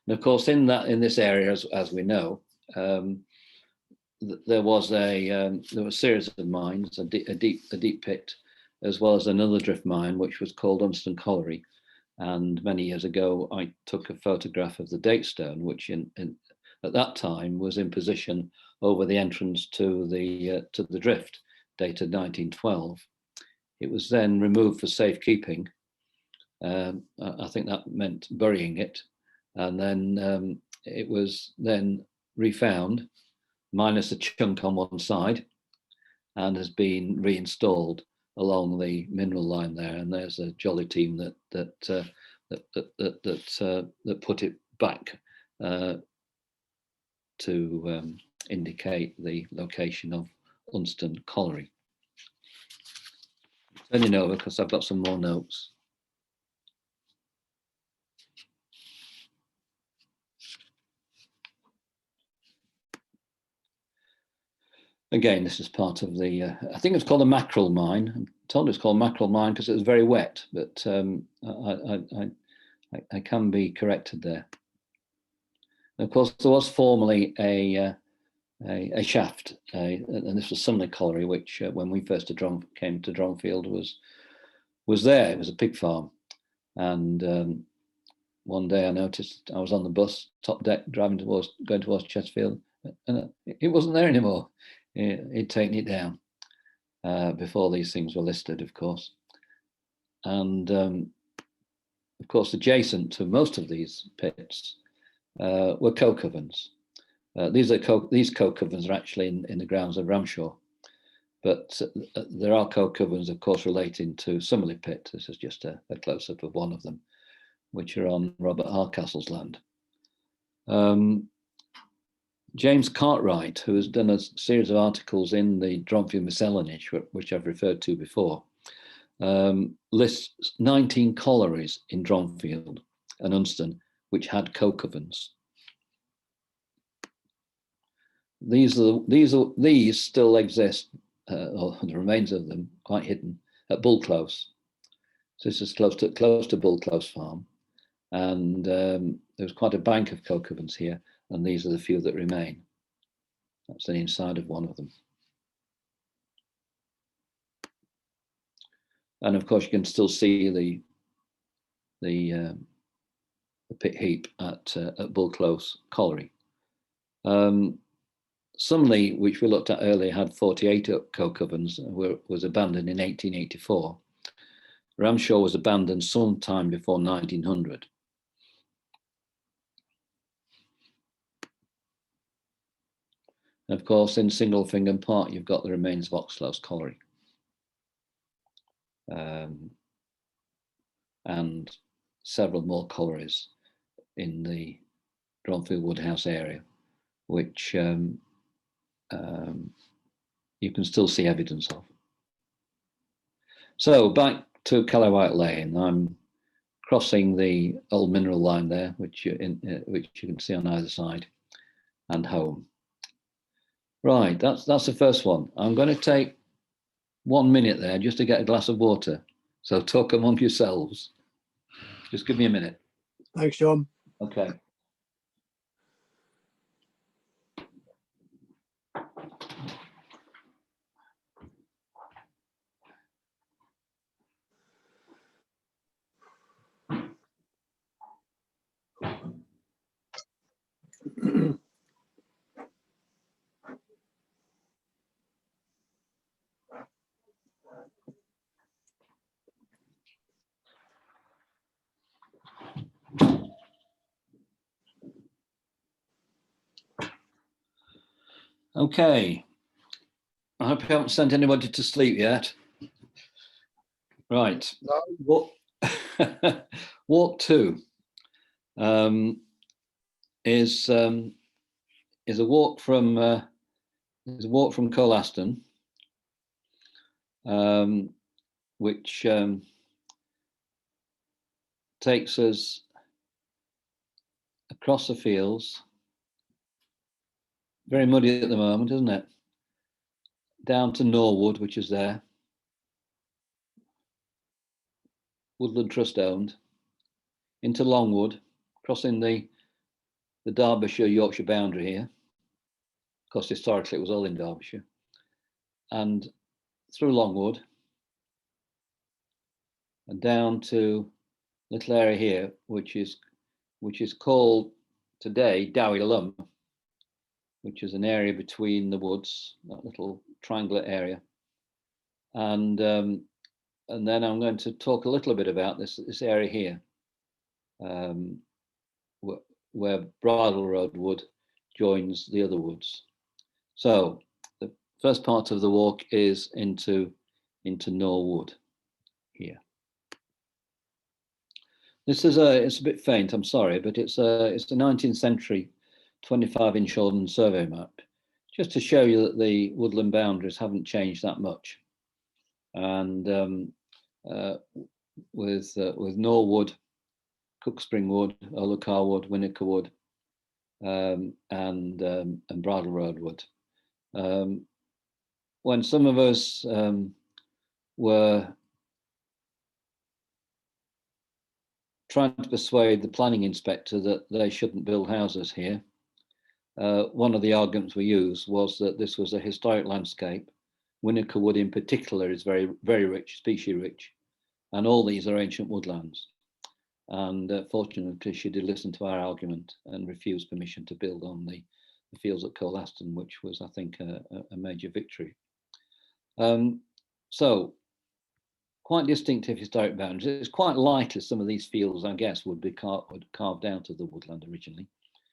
A: And of course, in this area, as we know, there was a series of mines, a deep pit, as well as another drift mine, which was called Unston Colliery. And many years ago, I took a photograph of the date stone, which at that time was in position over the entrance to the drift, dated 1912. It was then removed for safekeeping. I think that meant burying it, and then it was then refound, minus a chunk on one side, and has been reinstalled along the mineral line there. And there's a jolly team that put it back to indicate the location of Unston Colliery. Turning over because I've got some more notes. Again, this is part of the, I think it's called a mackerel mine. I'm told it's called mackerel mine because it was very wet, but I can be corrected there. And of course, there was formerly a shaft, and this was Sumley Colliery, which when we first came to Dronfield was there. It was a pig farm. And one day I noticed I was on the bus, top deck, going towards Chesterfield, and it wasn't there anymore. He'd taken it down before these things were listed, of course. And of course, adjacent to most of these pits were coke ovens. These coke ovens are actually in the grounds of Ramshaw, but there are coke ovens, of course, relating to Summerley Pit. This is just a close-up of one of them, which are on Robert Hardcastle's land. James Cartwright, who has done a series of articles in the Dronfield Miscellany, which I've referred to before, lists 19 collieries in Dronfield and Unston which had coke ovens. These still exist, or the remains of them, quite hidden, at Bull Close. So this is close to Bull Close Farm, and there's quite a bank of coke ovens here, and these are the few that remain. That's the inside of one of them. And of course, you can still see the pit heap at Bull Close Colliery. Sumley, which we looked at earlier, had 48 coke ovens, was abandoned in 1884. Ramshaw was abandoned sometime before 1900. And of course, in Singlefinger Park, you've got the remains of Oxlow's Colliery. And several more collieries in the Dronfield Woodhouse area, which you can still see evidence of. So back to Callawhite Lane. I'm crossing the old mineral line there, which you can see on either side, and home. Right, that's the first one. I'm going to take 1 minute there just to get a glass of water. So talk among yourselves. Just give me a minute.
B: Thanks, John.
A: Okay. Okay. I hope you haven't sent anybody to sleep yet. Right. No. Walk 2 is a walk from Colaston, which takes us across the fields. Very muddy at the moment, isn't it? Down to Norwood, which is there. Woodland Trust owned. Into Longwood, crossing the Derbyshire-Yorkshire boundary here. Of course, historically it was all in Derbyshire. And through Longwood and down to a little area here, which is called today Dowie Lum, which is an area between the woods, that little triangular area. And then I'm going to talk a little bit about this area here, where Bridle Road Wood joins the other woods. So the first part of the walk is into Norwood here. This is it's a bit faint, I'm sorry, but it's a 19th century 25-inch Ordnance Survey map, just to show you that the woodland boundaries haven't changed that much. And with Norwood, Cookspring Wood, Olucar Wood, Winnaker Wood, and Bridle Road Wood. When some of us were trying to persuade the planning inspector that they shouldn't build houses here, one of the arguments we used was that this was a historic landscape. Winnaker Wood in particular is very, very rich, species rich, and all these are ancient woodlands. And fortunately, she did listen to our argument and refused permission to build on the fields at Colaston, which was, I think, a major victory. So, quite distinctive historic boundaries. It's quite likely some of these fields, I guess, would be carved out of the woodland originally,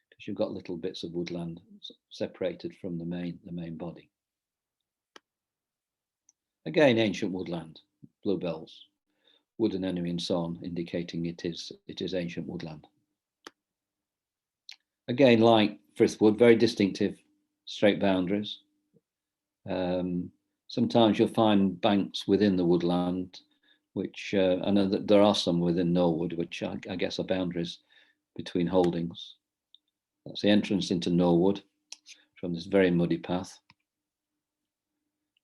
A: because you've got little bits of woodland separated from the main body. Again, ancient woodland, bluebells, wood anemone and so on, indicating it is ancient woodland. Again, like Frithwood, very distinctive straight boundaries. Sometimes you'll find banks within the woodland, which I know that there are some within Norwood, which I guess are boundaries between holdings. That's the entrance into Norwood from this very muddy path.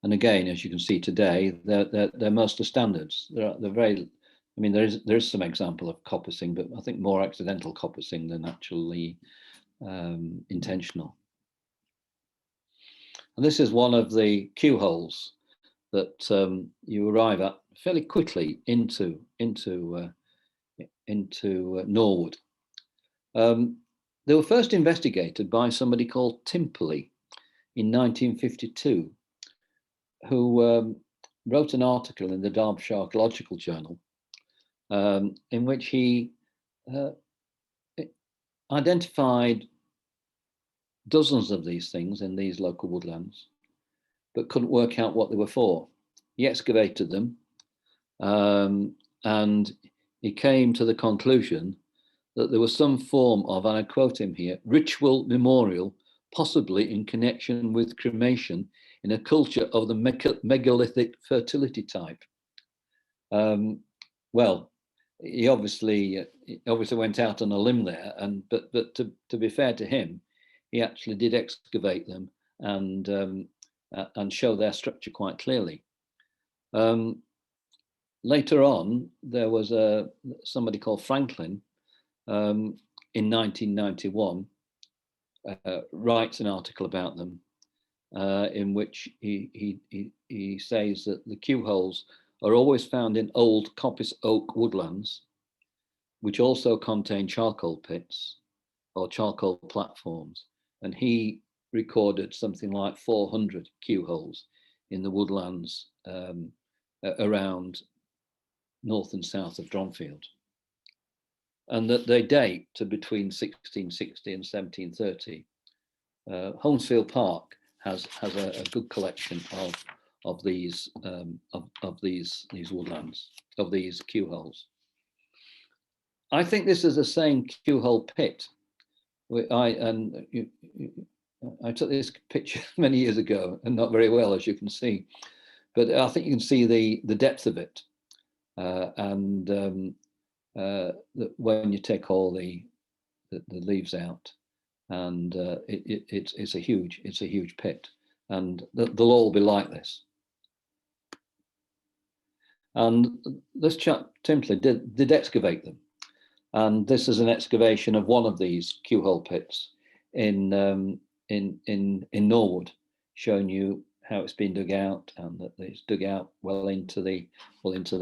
A: And again, as you can see today, they're mostly standards. They're very, I mean, there is some example of coppicing, but I think more accidental coppicing than actually intentional. And this is one of the Q holes that you arrive at fairly quickly into Norwood. They were first investigated by somebody called Timperley in 1952, who wrote an article in the Derbyshire Archaeological Journal in which he identified dozens of these things in these local woodlands, but couldn't work out what they were for. He excavated them, and he came to the conclusion that there was some form of, and I quote him here, ritual memorial, possibly in connection with cremation in a culture of the megalithic fertility type. Well, he obviously went out on a limb there, but to be fair to him, he actually did excavate them and show their structure quite clearly. Later on, there was somebody called Franklin in 1991 writes an article about them in which he says that the Q holes are always found in old coppice oak woodlands, which also contain charcoal pits or charcoal platforms. And he recorded something like 400 Q holes in the woodlands around north and south of Dronfield. And that they date to between 1660 and 1730. Holmesfield Park has a good collection of these woodlands, of these Q holes. I think this is the same Q hole pit. I took this picture many years ago, and not very well, as you can see, but I think you can see the depth of it, when you take all the leaves out, and it's a huge pit, and they'll all be like this. And this chap Timperley did excavate them, and this is an excavation of one of these Q hole pits in Norwood, showing you how it's been dug out, and that it's dug out well into the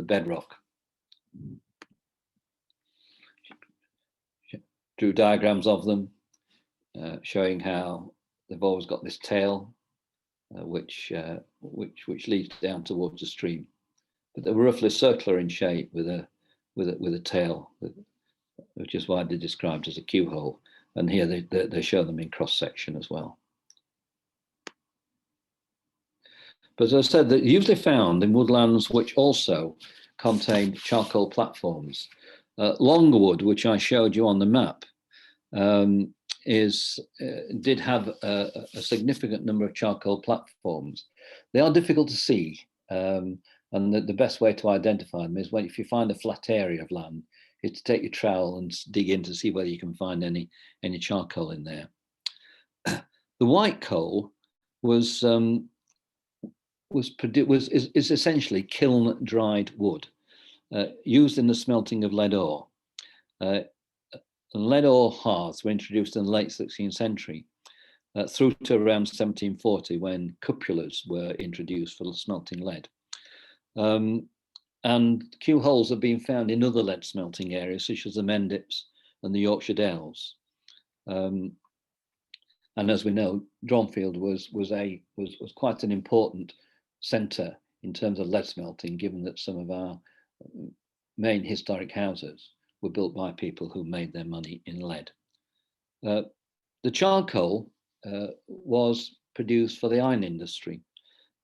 A: bedrock. Drew diagrams of them, showing how they've always got this tail, which leads down towards the stream. But they're roughly circular in shape with a tail, which is widely described as a Q hole. And here they show them in cross section as well. But as I said, they're usually found in woodlands which also contain charcoal platforms. Longwood, which I showed you on the map, did have a significant number of charcoal platforms. They are difficult to see, and the best way to identify them is if you find a flat area of land, is to take your trowel and dig in to see whether you can find any charcoal in there. The white coal is essentially kiln dried wood used in the smelting of lead ore. Lead ore hearths were introduced in the late 16th century through to around 1740 when cupulas were introduced for smelting lead. And Q holes have been found in other lead smelting areas such as the Mendips and the Yorkshire Dales. And as we know, Dronfield was quite an important centre in terms of lead smelting, given that some of our main historic houses were built by people who made their money in lead. The charcoal was produced for the iron industry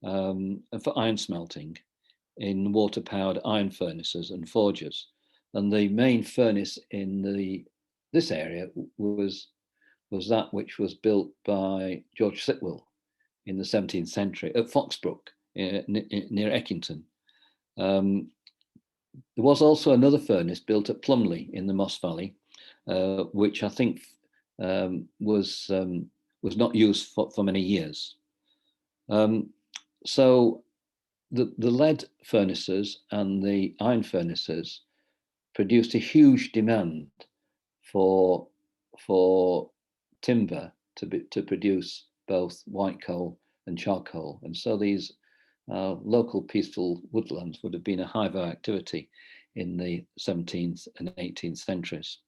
A: and for iron smelting in water-powered iron furnaces and forges. And the main furnace in this area was that which was built by George Sitwell in the 17th century at Foxbrook near Eckington. There was also another furnace built at Plumley in the Moss Valley, which I think was not used for many years. So the lead furnaces and the iron furnaces produced a huge demand for timber to produce both white coal and charcoal, and so these local peaceful woodlands would have been a hive of activity in the 17th and 18th centuries.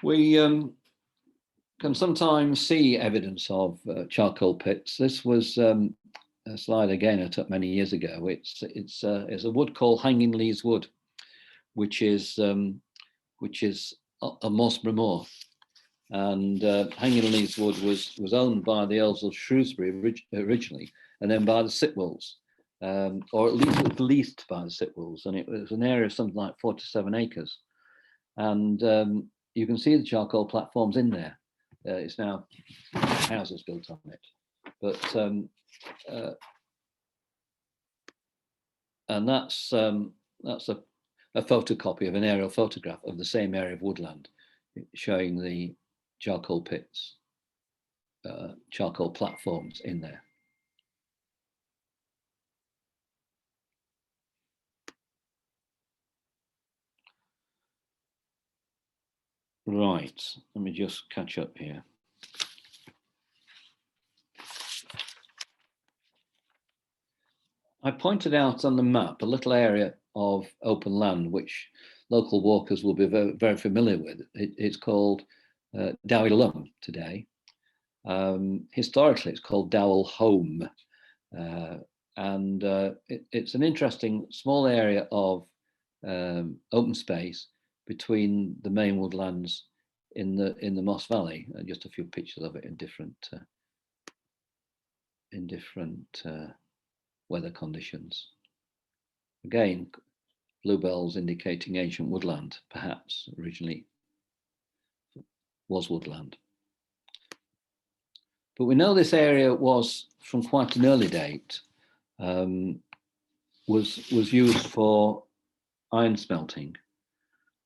A: We can sometimes see evidence of charcoal pits. This was a slide again I took many years ago. It's a wood called Hanging Lees Wood, which is a Mossborough Moor. And Hanging Lees Wood was owned by the Earls of Shrewsbury originally, and then by the Sitwells, or at least leased by the Sitwells. And it was an area of something like 47 acres. And you can see the charcoal platforms in there. It's now houses built on it. But and that's a photocopy of an aerial photograph of the same area of woodland, showing the charcoal pits, charcoal platforms in there. Right, let me just catch up here. I pointed out on the map a little area of open land which local walkers will be very, very familiar with. It's called Dowie Lum today. Historically, it's called Dowell Home. And it's an interesting small area of open space between the main woodlands in the Moss Valley. Just a few pictures of it in different weather conditions. Again, bluebells indicating ancient woodland, perhaps originally was woodland. But we know this area was, from quite an early date, was used for iron smelting.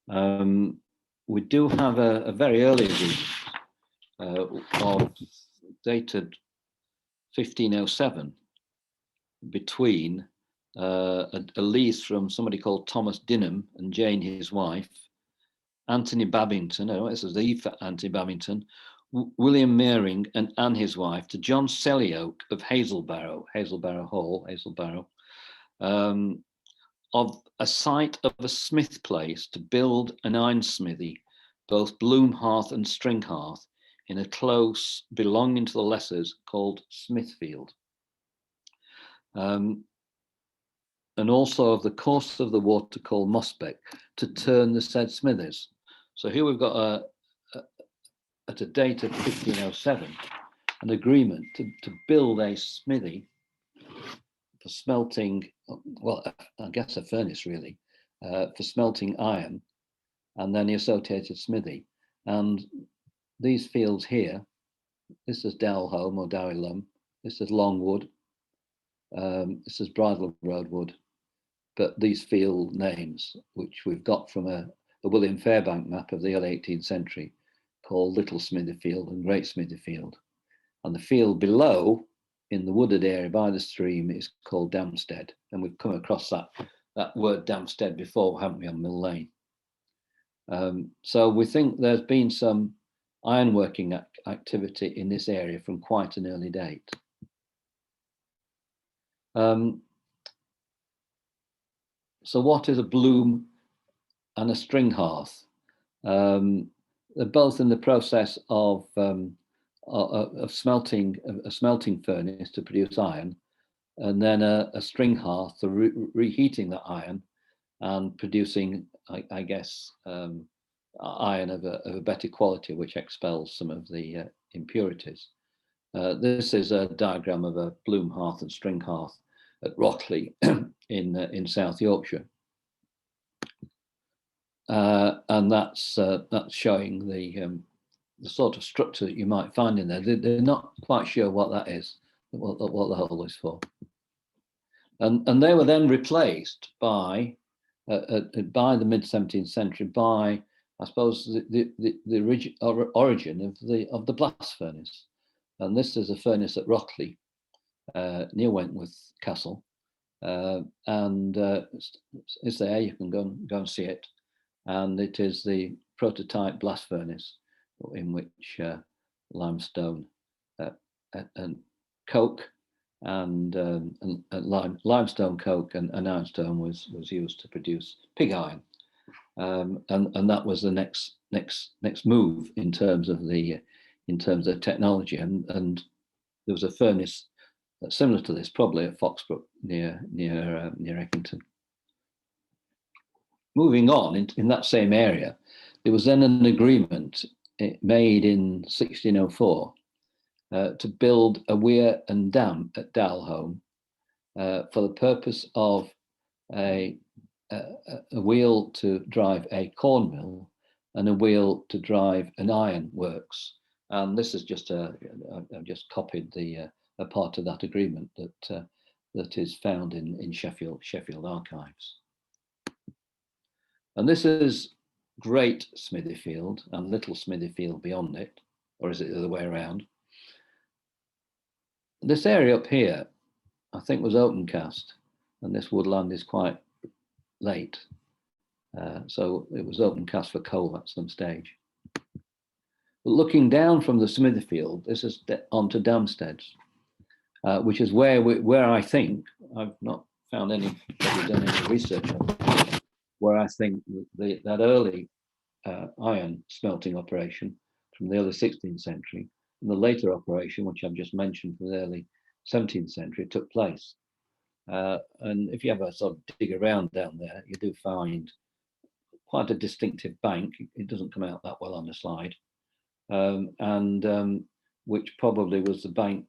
A: We do have a very early agreement of dated 1507 between a lease from somebody called Thomas Dinham and Jane, his wife, Anthony Babington, this is the E for Anthony Babington, William Meering and Anne, his wife, to John Selyoke of Hazelbarrow Hall, of a site of a smith place to build an iron smithy, both bloom hearth and string hearth, in a close belonging to the Lessers called Smithfield. and also of the course of the water called Mossbeck to turn the said smithies. So here we've got at a date of 1507, an agreement to build a smithy for smelting, well, I guess a furnace really, for smelting iron, and then the associated smithy. And these fields here, this is Dowlholme or Dowlholme, this is Longwood, this is Bridle Road Wood, but these field names, which we've got from a William Fairbank map of the early 18th century, called Little Smithyfield and Great Smithyfield. And the field below, in the wooded area by the stream, is called Damstead. And we've come across that word Damstead before, haven't we, on Mill Lane? So we think there's been some ironworking activity in this area from quite an early date. So what is a bloom and a string hearth? They're both in the process of smelting a smelting furnace to produce iron, and then a string hearth, reheating the iron and producing, I guess, iron of a better quality, which expels some of the impurities. This is a diagram of a bloom hearth and string hearth at Rockley in South Yorkshire. And that's showing the sort of structure that you might find in there. They're not quite sure what that is, what the hole is for. And they were then replaced by the mid-17th century by, I suppose, the origin of the blast furnace. And this is a furnace at Rockley, near Wentworth Castle, and it's there. You can go and see it, and it is the prototype blast furnace in which limestone and coke and limestone coke and ironstone was used to produce pig iron, and that was the next move in terms of technology, and there was a furnace similar to this probably at Foxbrook near Eckington. Moving on in that same area, there was then an agreement made in 1604 to build a weir and dam at Dowlholme for the purpose of a wheel to drive a corn mill and a wheel to drive an iron works. And this is just I've just copied a part of that agreement that is found in Sheffield archives. And this is Great Smithyfield and Little Smithyfield beyond it, or is it the other way around? This area up here, I think, was open cast, and this woodland is quite late. So it was open cast for coal at some stage. But looking down from the Smithyfield, this is onto Damsteads, which is where I think, I've not found done any research on it, where I think that early iron smelting operation from the early 16th century and the later operation, which I've just mentioned from the early 17th century, took place. And if you ever sort of dig around down there, you do find quite a distinctive bank. It doesn't come out that well on the slide, and which probably was the bank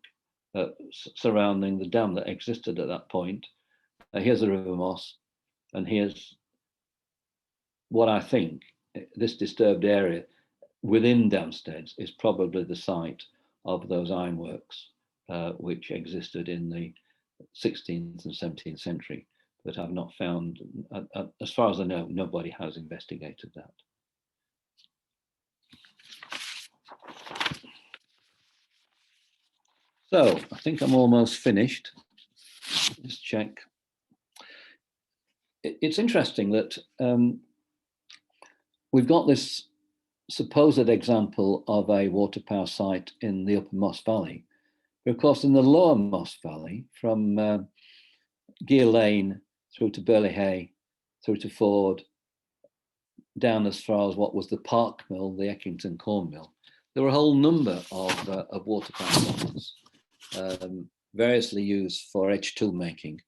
A: surrounding the dam that existed at that point. Here's the River Moss, and here's what I think this disturbed area within Damsteads is probably the site of those ironworks which existed in the 16th and 17th century, but I've not found, as far as I know, nobody has investigated that. So I think I'm almost finished. Let's check. It's interesting that we've got this supposed example of a water power site in the Upper Moss Valley. But of course, in the Lower Moss Valley, from Gear Lane through to Burley Hay, through to Ford, down as far as what was the Park Mill, the Eckington Corn Mill, there were a whole number of water power plants, variously used for edge tool making.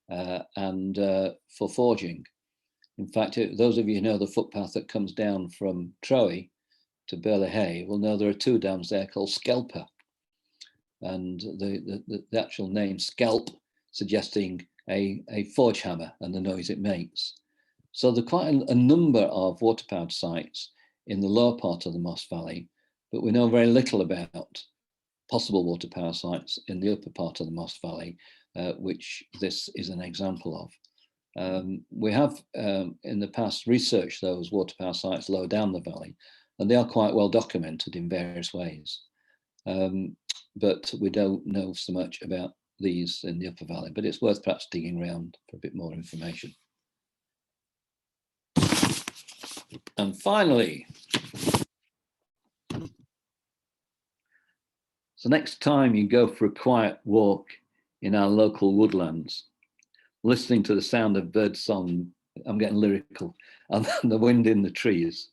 A: and for foraging. In fact, those of you who know the footpath that comes down from Troy to Burley Hay will know there are two dams there called Skelper, and the actual name Skelp suggesting a forge hammer and the noise it makes. So there are quite a number of water-powered sites in the lower part of the Moss Valley, but we know very little about possible water power sites in the upper part of the Moss Valley, which this is an example of. We have in the past researched those water power sites lower down the valley, and they are quite well documented in various ways. But we don't know so much about these in the upper valley, but it's worth perhaps digging around for a bit more information. And finally, so next time you go for a quiet walk in our local woodlands, listening to the sound of bird song, I'm getting lyrical, and the wind in the trees,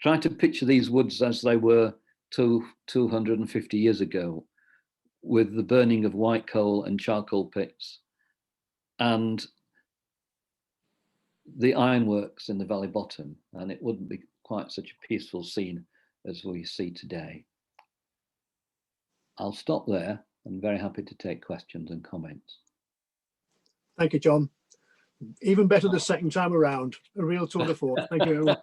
A: try to picture these woods as they were 250 years ago, with the burning of white coal and charcoal pits and the ironworks in the valley bottom, and it wouldn't be quite such a peaceful scene as we see today. I'll stop there. I'm very happy to take questions and comments.
B: Thank you, John. Even better the second time around. A real tour de force. Thank you very much.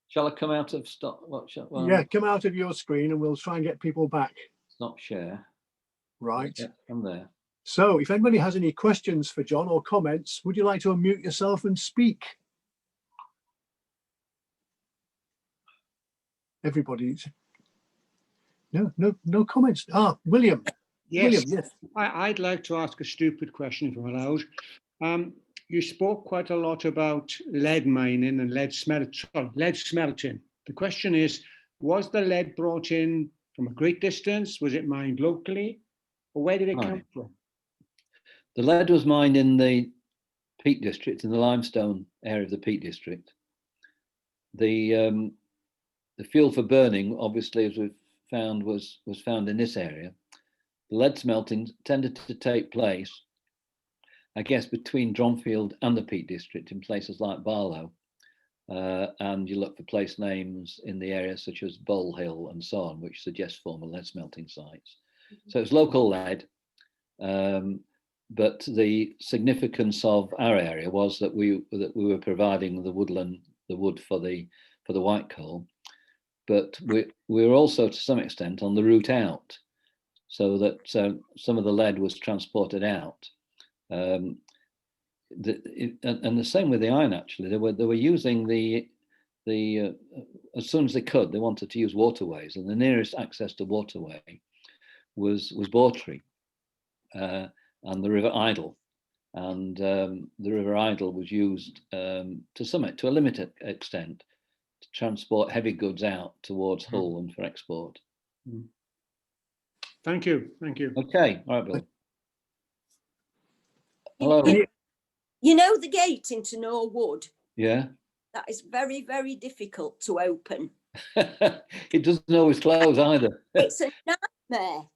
A: Shall I come out of stop? Well,
B: yeah, come out of your screen and we'll try and get people back.
A: Stop share.
B: Right.
A: Yeah, I'm there.
B: So if anybody has any questions for John or comments, would you like to unmute yourself and speak? Everybody's. No comments. Ah, William.
C: Yes,
B: William, yes.
C: I'd like to ask a stupid question, if I'm allowed. You spoke quite a lot about lead mining and lead smelting. The question is, was the lead brought in from a great distance? Was it mined locally? Or where did it come from?
A: The lead was mined in the Peak District, in the limestone area of the Peak District. The fuel for burning, obviously, as we've found, was found in this area. The lead smelting tended to take place, I guess, between Dronfield and the Peak District in places like Barlow. And you look for place names in the area such as Bull Hill and so on, which suggest former lead smelting sites. So it's local lead, but the significance of our area was that we were providing the wood for the white coal, but we were also to some extent on the route out, so that some of the lead was transported out. And the same with the iron, actually. They were using the as soon as they could, they wanted to use waterways, and the nearest access to waterway was Bawtry and the River Idle. And the River Idle was used to a limited extent to transport heavy goods out towards Hull and for export.
C: Thank you. Thank you.
A: Okay. All right, Bill. Hello.
D: You know the gate into Norwood?
A: Yeah.
D: That is very, very difficult to open.
A: It doesn't always close either.
D: It's a nightmare.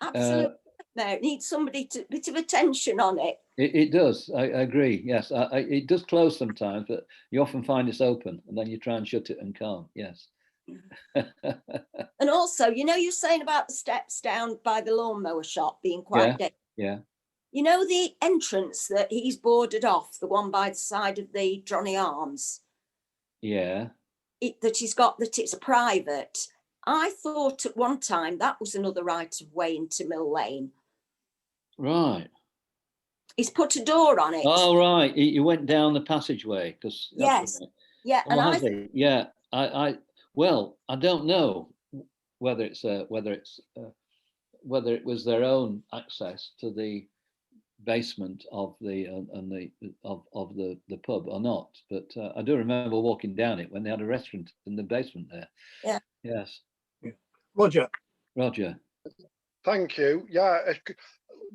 D: Absolute nightmare. It needs somebody to bit of attention on it.
A: It does. I agree. Yes, it does close sometimes, but you often find it's open, and then you try and shut it and can't. Yes.
D: And also, you know, you're saying about the steps down by the lawnmower shop being quite dead.
A: Yeah.
D: You know the entrance that he's boarded off, the one by the side of the Dronny Arms?
A: Yeah.
D: That he's got, that it's a private. I thought at one time that was another right of way into Mill Lane.
A: Right.
D: He's put a door on it.
A: Oh, right. You went down the passageway because.
D: Yes.
A: Right.
D: Yeah.
A: Oh,
D: And
A: yeah. Well, I don't know whether it was their own access to the basement of the pub or not, but I do remember walking down it when they had a restaurant in the basement there.
D: Yeah.
A: Yes.
B: Roger.
E: Thank you. Yeah.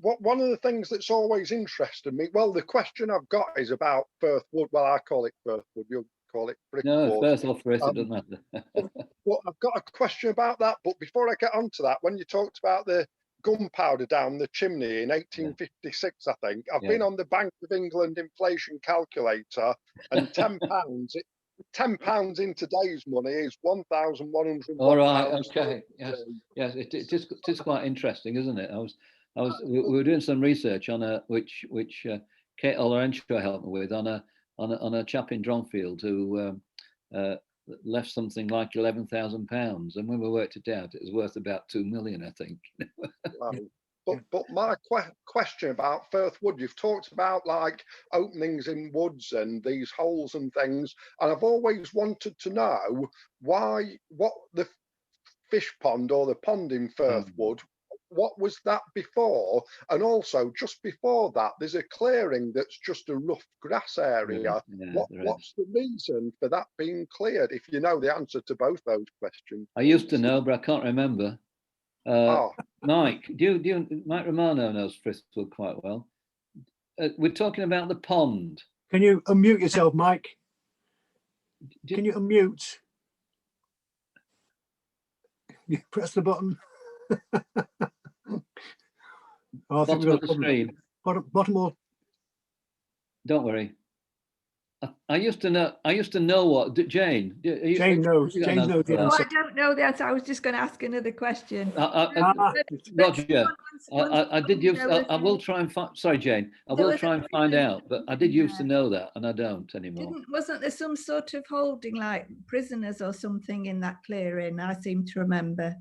E: One of the things that's always interested me, well, the question I've got is about Firth Wood. Well, I call it Firth Wood. You'll call it Brick
A: No,
E: Wood.
A: Firth or Frith, it doesn't matter.
E: Well, I've got a question about that. But before I get onto that, when you talked about the gunpowder down the chimney in 1856, I think. I've
A: Yeah.
E: been on the Bank of England inflation calculator, and £10, £10 in today's money is 1,101
A: All right.
E: pounds.
A: Okay. Yes. Yes. It is quite interesting, isn't it? We were doing some research on which Kate Olorenshaw helped me with on a chap in Dronfield who left something like £11,000, and when we worked it out, it was worth about 2 million, I think.
E: Right. But my question about Firth Wood, you've talked about like openings in woods and these holes and things, and I've always wanted to know what the fish pond or the pond in Firth Wood, what was that before? And also just before that, there's a clearing that's just a rough grass area. What's the reason for that being cleared? If you know the answer to both those questions.
A: I used to know, but I can't remember. Mike, Mike Romano knows Frithwood quite well. We're talking about the pond.
B: Can you unmute yourself, Mike? Can you unmute? You press the button. Oh, I think
A: Bottom of the screen.
B: Bottom or
A: don't worry. I used to know what Jane.
B: Jane knows. Jane knows the
F: Oh,
B: answer.
F: I don't know the answer. I was just going to ask another question.
A: Roger, I did use. I will try and find. Sorry, Jane. I will try and find out. But I did used to know that, and I don't anymore.
F: Wasn't there some sort of holding, like prisoners or something, in that clearing? I seem to remember.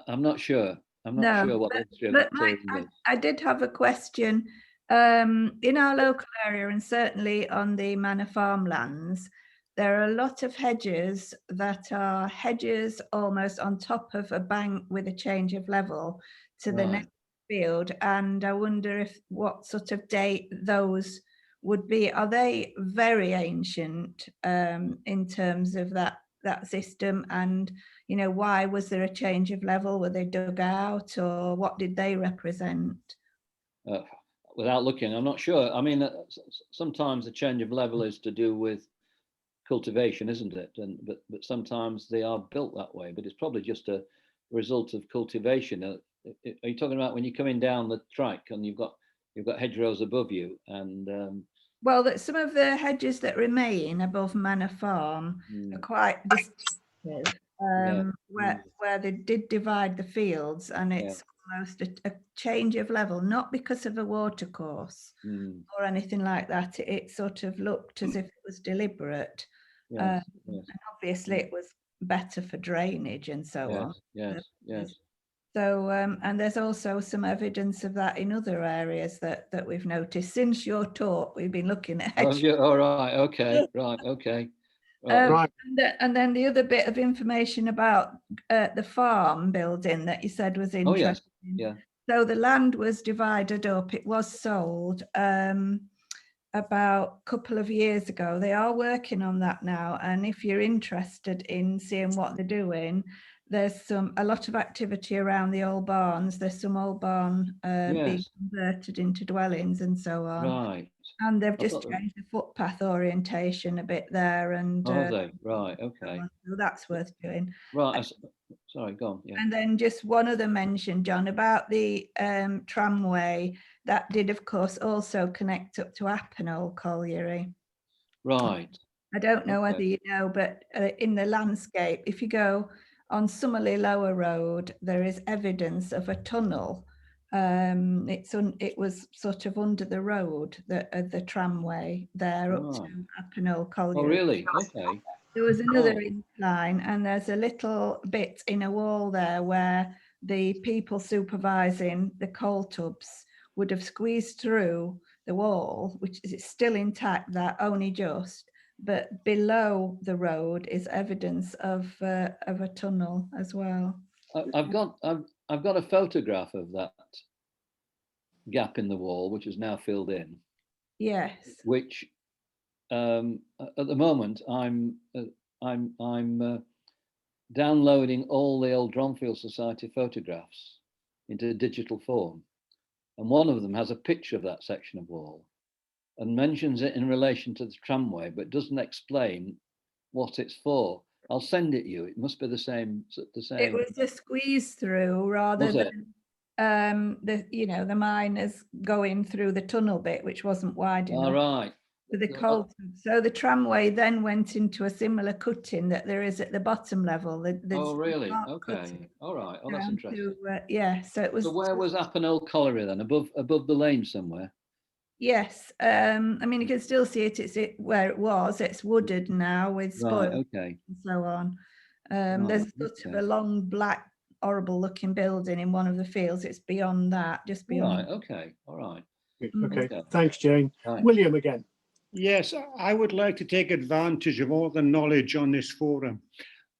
A: I'm not sure. I'm not sure what the history of that clearing is.
F: I did have a question. In our local area, and certainly on the manor farmlands, there are a lot of hedges that are hedges almost on top of a bank with a change of level to the next field. And I wonder what sort of date those would be. Are they very ancient in terms of that system? And, you know, why was there a change of level? Were they dug out, or what did they represent?
A: Without looking, I'm not sure. I mean, sometimes the change of level is to do with cultivation, isn't it? But sometimes they are built that way. But it's probably just a result of cultivation. Are you talking about when you're coming down the track and you've got hedgerows above you? And
F: well, that some of the hedges that remain above Manor Farm are quite distinctive, where they did divide the fields, and it's almost a change of level, not because of a water course or anything like that. It sort of looked as if it was deliberate. And obviously it was better for drainage and so on.
A: Yes.
F: So, and there's also some evidence of that in other areas that we've noticed. Since your talk, we've been looking at hedges.
A: All right, okay, right, okay.
B: Right.
F: And then the other bit of information about the farm building that you said was interesting.
A: Oh, yes.
F: So the land was divided up. It was sold about a couple of years ago. They are working on that now. And if you're interested in seeing what they're doing, there's a lot of activity around the old barns. There's some old barn being converted into dwellings and so on.
A: Right.
F: And they've just changed the footpath orientation a bit there. And
A: right, okay.
F: So that's worth doing.
A: Right. Sorry, go on. Yeah.
F: And then just one other mention, John, about the tramway that did, of course, also connect up to Appinall Colliery.
A: Right.
F: I don't know whether you know, but in the landscape, if you go on Summerley Lower Road, there is evidence of a tunnel. It was sort of under the road, the tramway there up to Appinall Colliery.
A: Oh, really? Okay.
F: There was another incline, and there's a little bit in a wall there where the people supervising the coal tubs would have squeezed through the wall, which is still intact, that only just, but below the road is evidence of a tunnel as well.
A: I've got a photograph of that gap in the wall, which is now filled in.
F: Yes.
A: Which at the moment I'm downloading all the old Dronfield Society photographs into digital form, and one of them has a picture of that section of wall and mentions it in relation to the tramway, but doesn't explain what it's for. I'll send it you. It must be the same.
F: It was a squeeze through rather than. the miners going through the tunnel bit, which wasn't wide enough.
A: All right.
F: For the coal. So the tramway then went into a similar cutting that there is at the bottom level.
A: Oh, really?
F: dark
A: Okay.
F: cutting
A: All right. Oh, that's
F: down
A: interesting.
F: yeah, so it was.
A: So where was Appinall Colliery then? Above the lane somewhere?
F: Yes, I mean you can still see it. It's where it was. It's wooded now with spoil
A: Right. Okay.
F: and so on.
A: Right,
F: There's sort of
A: okay.
F: a long black horrible looking building in one of the fields. It's beyond that, just
A: All
F: beyond.
A: right. Okay. All right.
B: Okay,
A: Okay.
B: thanks, Jane.
A: Right.
B: William again.
C: Yes, I would like to take advantage of all the knowledge on this forum.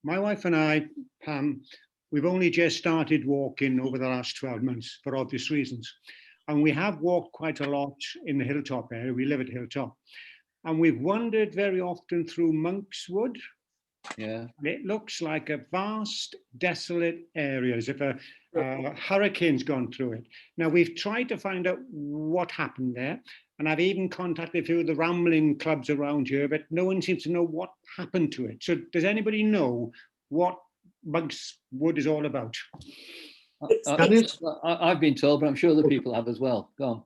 C: My wife and I, Pam, we've only just started walking over the last 12 months for obvious reasons. And we have walked quite a lot in the Hilltop area. We live at Hilltop. And we've wandered very often through Monk's Wood.
A: Yeah.
C: It looks like a vast, desolate area, as if a hurricane's gone through it. Now, we've tried to find out what happened there. And I've even contacted a few of the rambling clubs around here, but no one seems to know what happened to it. So does anybody know what Monk's Wood is all about?
A: I've been told, but I'm sure other people have as well. Go on.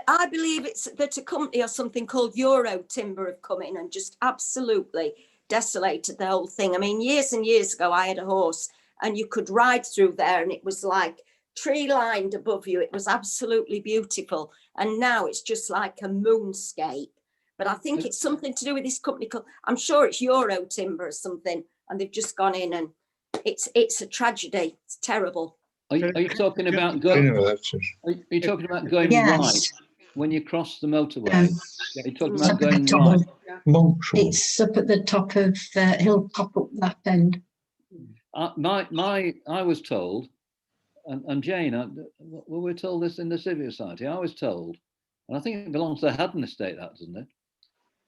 D: I believe it's that a company or something called Euro Timber have come in and just absolutely desolated the whole thing. I mean, years and years ago, I had a horse and you could ride through there and it was like tree lined above you. It was absolutely beautiful. And now it's just like a moonscape. But I think it's something to do with this company called, I'm sure it's Euro Timber or something. And they've just gone in and it's a tragedy. It's terrible.
A: Are you talking about going? Are you talking about going right when you cross the motorway? Are you talking about going right?
G: It's up at the top of Hilltop up that end.
A: I was told, and Jane, we were told this in the Civic Society. I was told, and I think it belongs to the Haddon estate, that doesn't it?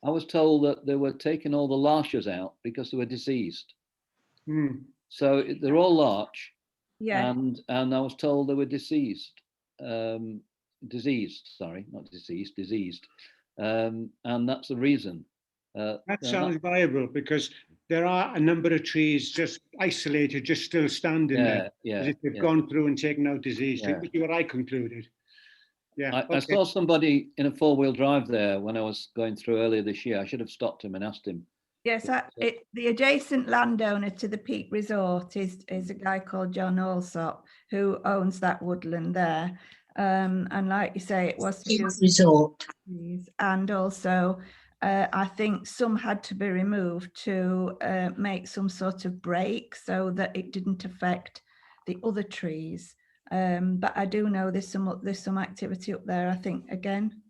A: I was told that they were taking all the larches out because they were diseased. So they're all larch.
F: Yeah.
A: And I was told they were diseased. Diseased, and that's the reason.
C: That sounds viable because there are a number of trees just isolated, just still standing there. As if they've gone through and taken out disease. Which is what I concluded. Yeah.
A: I saw somebody in a 4-wheel drive there when I was going through earlier this year. I should have stopped him and asked him.
F: Yes, the adjacent landowner to the Peak Resort is a guy called John Allsop who owns that woodland there. And like you say, it was
G: Peak Resort.
F: And also, I think some had to be removed to make some sort of break so that it didn't affect the other trees. But I do know there's some activity up there. I think again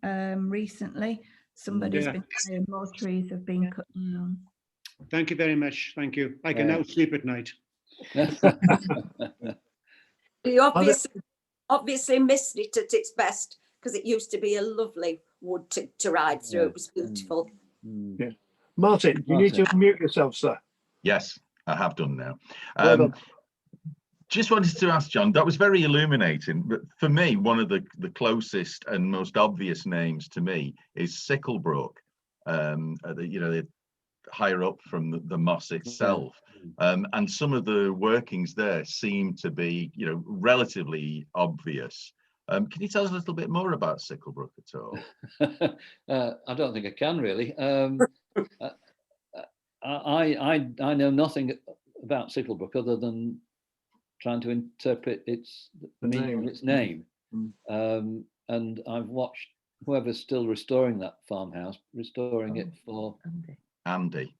F: recently somebody's been saying more trees have been cut down.
C: Thank you very much. Thank you. I can now sleep at night.
D: You obviously missed it at its best because it used to be a lovely wood to ride through. It was beautiful.
B: Yeah. Martin, you need to unmute yourself, sir.
H: Yes, I have done now.
B: Well done.
H: Just wanted to ask John, that was very illuminating, but for me, one of the closest and most obvious names to me is Sicklebrook, the higher up from the moss itself. And some of the workings there seem to be, relatively obvious. Can you tell us a little bit more about Sicklebrook at all?
A: I don't think I can really. I know nothing about Sicklebrook other than trying to interpret the meaning of its name. And I've watched whoever's still restoring that farmhouse, restoring it for
H: Andy.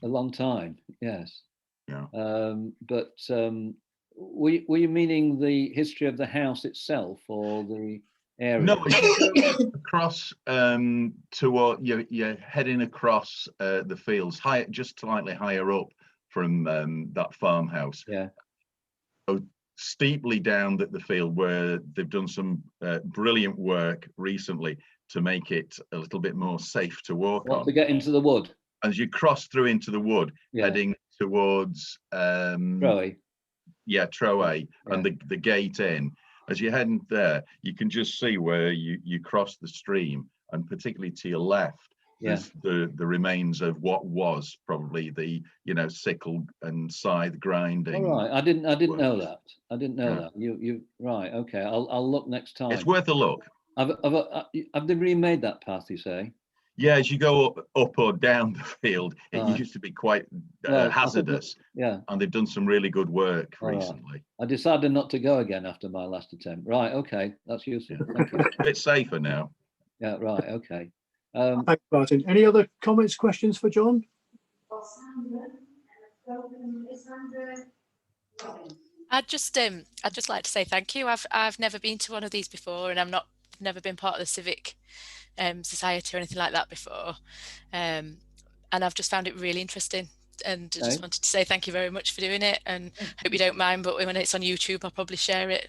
A: A long time, yes.
H: Yeah.
A: But were you meaning the history of the house itself or the area?
H: No, across toward you're heading across the fields, just slightly higher up from that farmhouse.
A: Yeah.
H: So steeply down the field where they've done some brilliant work recently to make it a little bit more safe to walk on.
A: To get into the wood.
H: As you cross through into the wood, heading towards
A: Troy.
H: Troy, and the gate in. As you're heading there, you can just see where you cross the stream, and particularly to your left, there's the remains of what was probably the, you know, sickle and scythe grinding.
A: All right, I didn't know
H: works.
A: that. I didn't know that. You right? Okay, I'll look next time.
H: It's worth a look.
A: Have they remade that path? You say?
H: Yeah, as you go up or down the field, it
A: Right.
H: used to be quite
A: Well,
H: hazardous.
A: Yeah.
H: And they've done some really good work
A: All right.
H: recently.
A: I decided not to go again after my last attempt. Right. Okay, that's useful. Thank you.
H: A bit safer now.
A: Yeah. Right. Okay.
B: Thanks, Martin. Any other comments, questions for John?
I: I'd just like to say thank you. I've never been to one of these before, and never been part of the civic society or anything like that before, and I've just found it really interesting. And I just wanted to say thank you very much for doing it, and hope you don't mind. But when it's on YouTube, I'll probably share it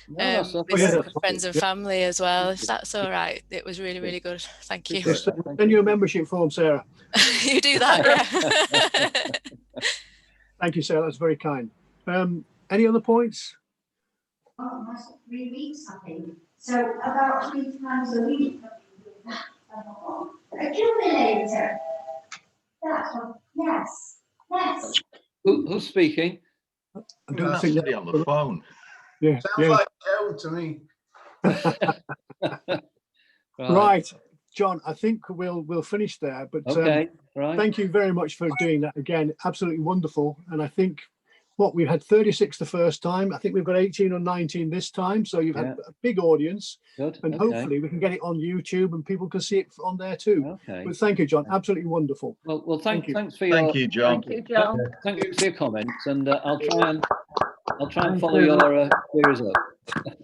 I: with friends and family as well, if that's all right. It was really, really good. Thank you.
B: Send you a membership form, Sarah.
I: You do that, yeah.
B: Thank you, Sarah. That's very kind. Any other points?
J: Oh, that's 3 weeks, I think. So about 3 times a week. Accumulator. That's what, yes.
A: Who's speaking?
B: I don't
H: That's
B: think
H: somebody on the phone.
B: Yeah.
K: Sounds like Joe to me.
B: Right, John, I think we'll finish there, but
A: Okay, right.
B: thank you very much for doing that again. Absolutely wonderful. And I think we had 36 the first time. I think we've got 18 or 19 this time. So you've had a big audience.
A: Good.
B: And hopefully we can get it on YouTube and people can see it on there too.
A: Okay.
B: But thank you, John. Absolutely wonderful.
A: Well, thanks for
H: Thank
A: your
H: you, John.
F: Thank you, John.
A: thanks for your comments, and I'll try and follow your theories up.